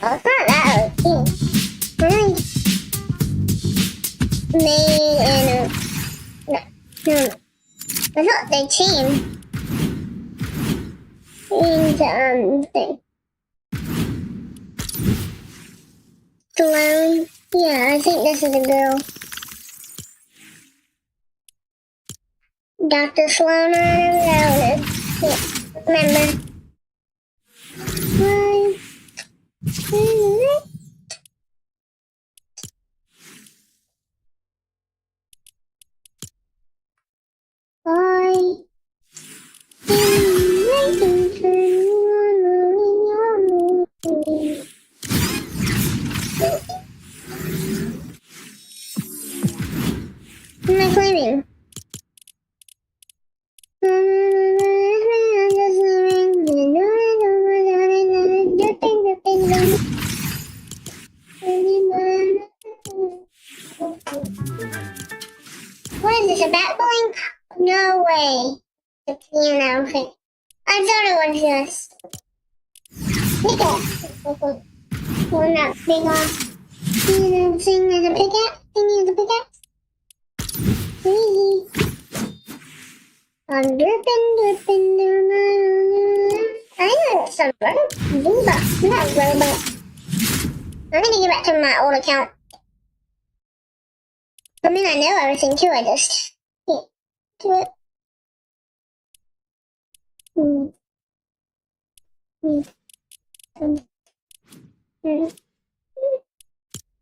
Oh, it's not that OG. Really? Made in no. I thought they changed into thing. Sloan. Yeah, I think this is a girl. Dr. Sloan or whatever that is. Yeah, remember. What am I claiming? What is this, a bat blink? No way. The piano thing. I thought it was just... Pickaxe. Well, not big off. Piano thing as a pickaxe? Thingy as a pickaxe? Easy. I'm dripping down. I think it's some Robux. Not Robux. I need to get back to my old account. I mean, I know everything too, I just can't do it.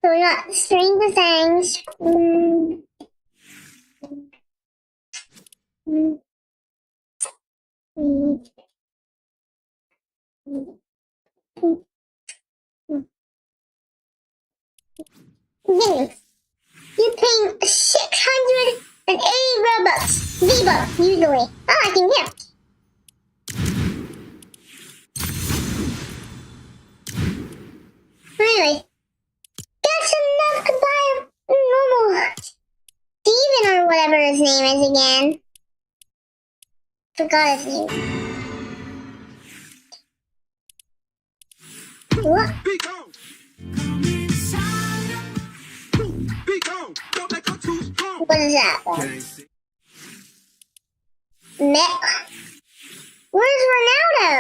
So we got Stranger Things. You're paying 680 Robux. V-Bucks, usually. Oh, I can get. Anyway, that's enough to buy a normal Steven or whatever his name is again. Forgot his name. What? What is that? Where's Ronaldo?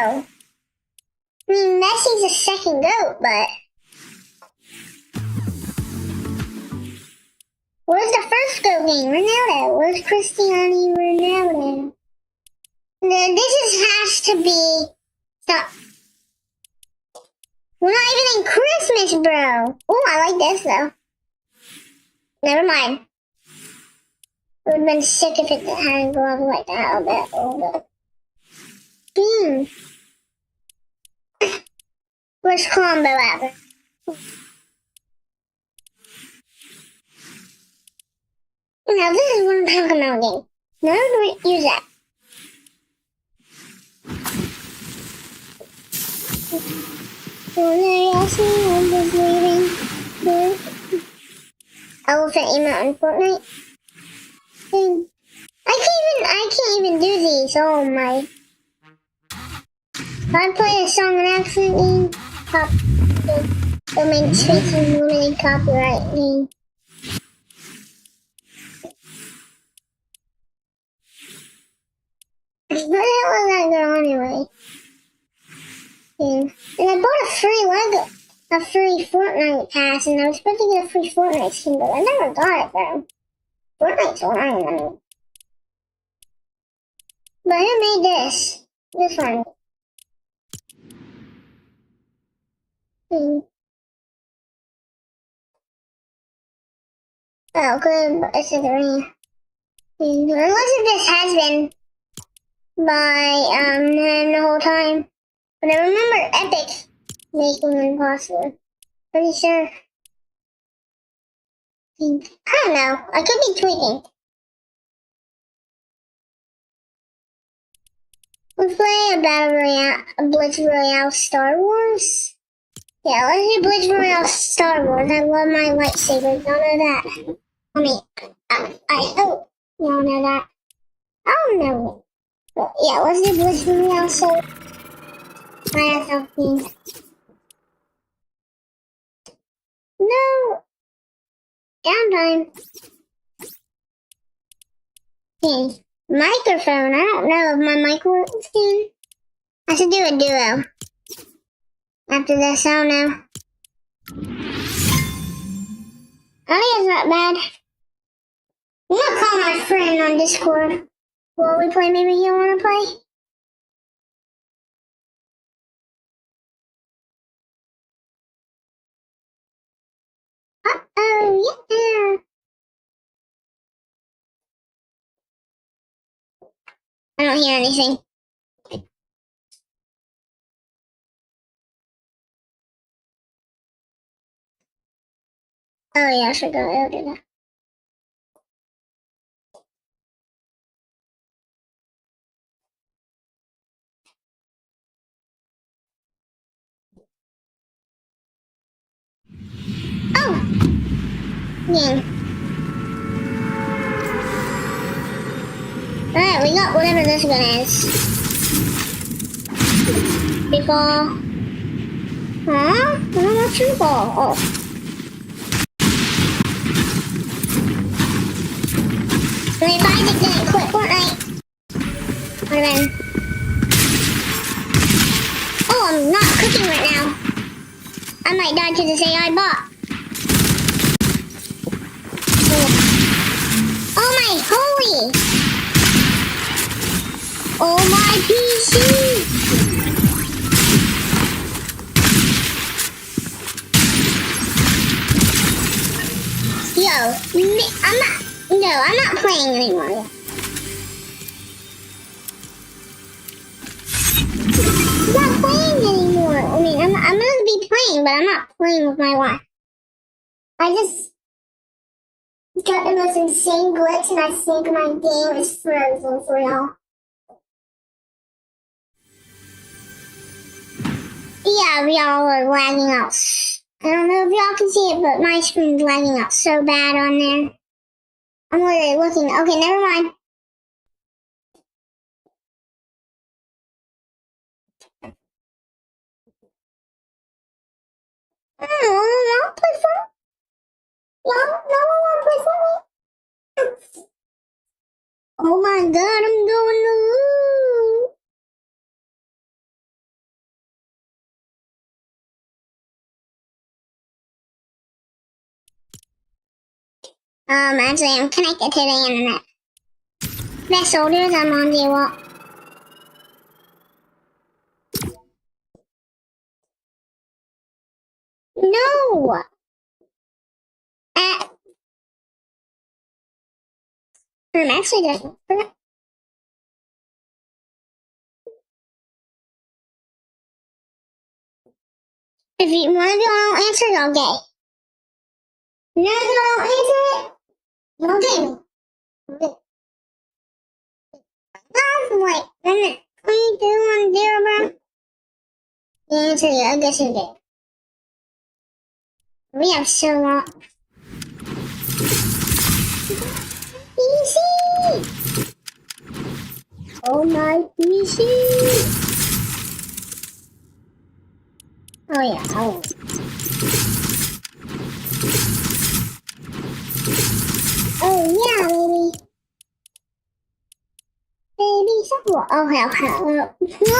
I mean, Messi's a second goat, but... Where's the first goat game? Ronaldo. Where's Cristiano Ronaldo? This has to be... Stop. We're not even in Christmas, bro. Oh, I like this, though. Never mind. would have been sick if it hadn't go up like that a little bit. Where's combo at? Now this is what I'm talking about, game. No, don't use that. Elephant emote in Fortnite. I can't even do these. Oh my. If I play a song and accidentally it'll make space and limited copyright name. What the hell is that girl anyway? And I bought a free Fortnite pass, and I was supposed to get a free Fortnite skin, but I never got it though. Fortnite's online. But who made this? This one. Oh, good, but it's a green. Unless if this has been by him the whole time. But I remember Epic making it impossible. Pretty sure. I don't know. I could be tweaking. Let's play a Battle Royale, a Blitz Royale Star Wars. Yeah, let's do Blitz Royale Star Wars. I love my lightsabers. Y'all know that. I mean, I hope y'all know that. I don't know. But yeah, let's do Blitz Royale so my SLP. No! Downtime. Okay. Microphone. I don't know if my microphone. I should do a duo. After this, I don't know. Audio's not bad. I'm gonna call my friend on Discord. Will we play? Maybe he'll wanna play? Uh-oh, yeah. I don't hear anything. Oh yeah, I forgot. I'll do that. Oh! Yeah. Alright, we got whatever this gun is. Free fall. Huh? I don't want free fall. Oh. I mean, if I didn't quit Fortnite, would have been. Oh, I'm not cooking right now. I might die to this AI bot. Oh my holy! Oh my PC! I'm not playing anymore. I'm not playing anymore. I mean, I'm gonna be playing, but I'm not playing with my wife. I just got the most insane glitch, and I think my game is frozen for y'all. Yeah, y'all are lagging out. I don't know if y'all can see it, but my screen's lagging out so bad on there. I'm literally looking. Okay, never mind. I want to play Fortnite. No, I want to play Fortnite. Oh my god, I'm going to lose. Actually, I'm connected to the internet. Best soldiers, I'm on the wall. No! Actually doesn't. If you one of you don't answer, y'all gay. None of y'all don't answer it, y'all gay. I'm like, what do you do on zero, bro? The answer is, I guess you're gay. We have so long. PC! Oh my PC! Oh yeah, oh. Oh yeah, baby. Baby, something. Oh hell, no!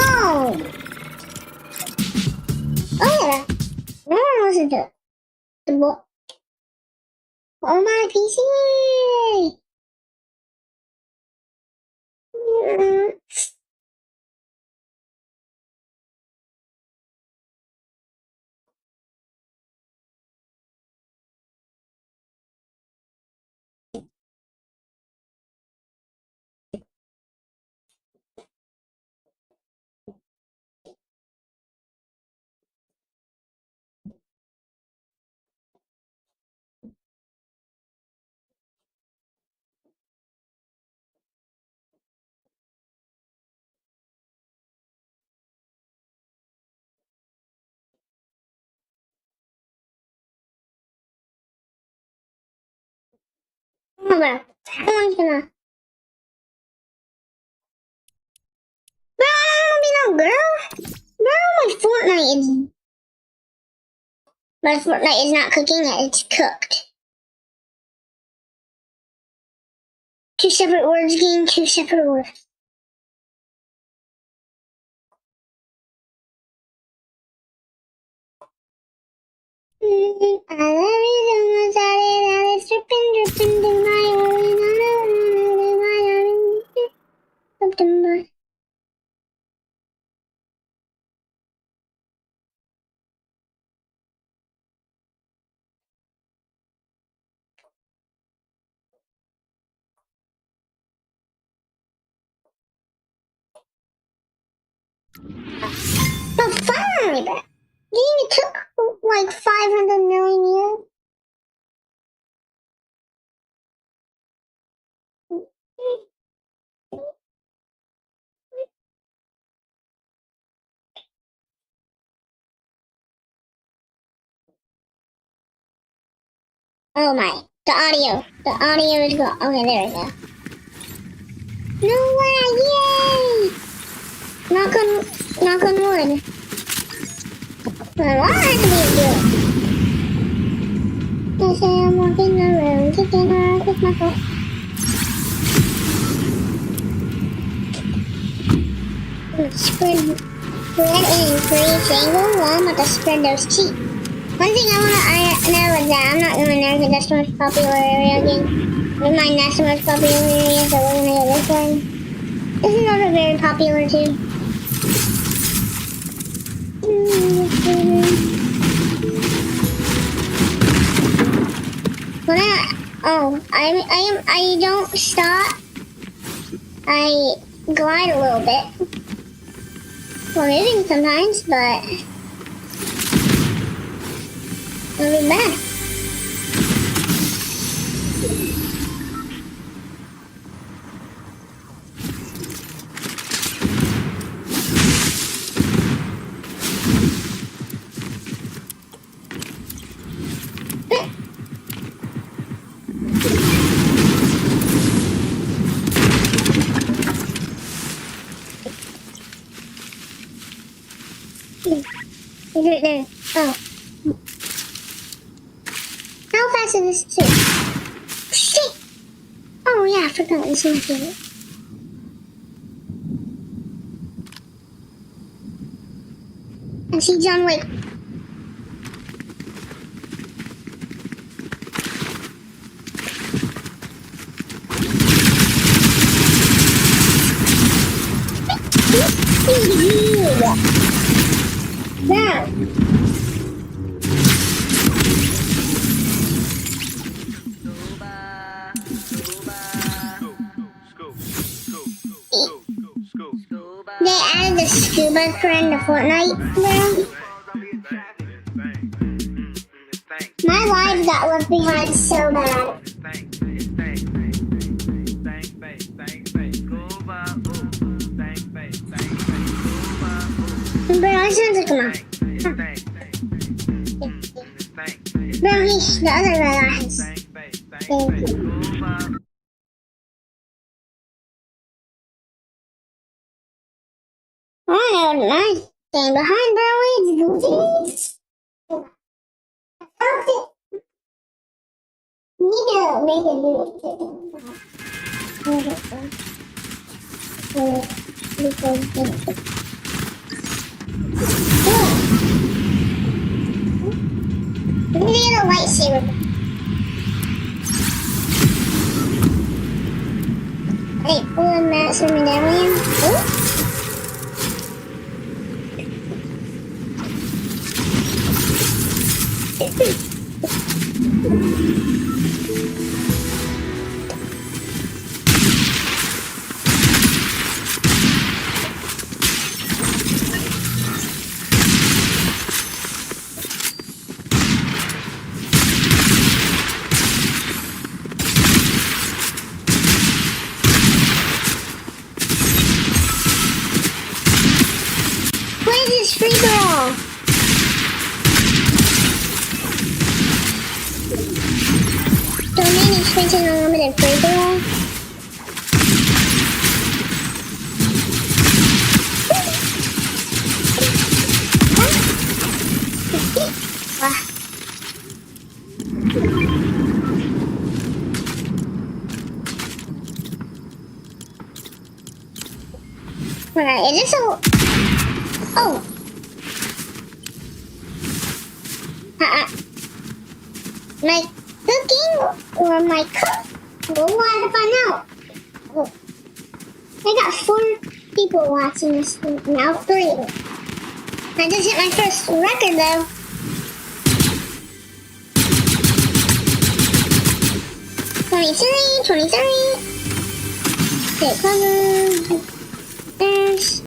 Oh yeah, no one listens to the book. Oh my PC! Bro, someone's gonna. Bro, I don't wanna be no girl. Bro, my Fortnite is not cooking it, it's cooked. Two separate words, game, two separate words. I love you so much, that it's dripping through my September. No, finally, bro. It took like 500 million years. Oh my, the audio is gone. Okay, there we go. No way, yay! Knock on wood. Well, I have to be good. They say I'm walking the road, kicking around with my foot. Spread in three single one, but to spread those cheeks. One thing I know is that I'm not going there because that's the most popular area again. Never mind, that's the most popular area, so we're gonna go this one. This is also very popular too. When I don't stop. I glide a little bit. Well, moving sometimes, but it'll be bad. Is it there? Oh. How fast is this suit? Shit! Oh yeah, I forgot this is my favorite. I see John Wick. There. the scuba friend to Fortnite, bro. My life got left behind so bad. Bro, I sound like a mom. Bro, the other eyes. Thank you. I don't know. I stand behind, bro. It's I felt it. Need to make a new we need a lightsaber. Hey, pulling master medallion. Ooh. What is this free ball? Domain expansion unlimited free ball. Alright, is this a... Oh! My cooking or my cook? We'll have to find out. Oh. I got 4 people watching this thing. Now 3 of them. I just hit my first record though. $23. Take cover. There's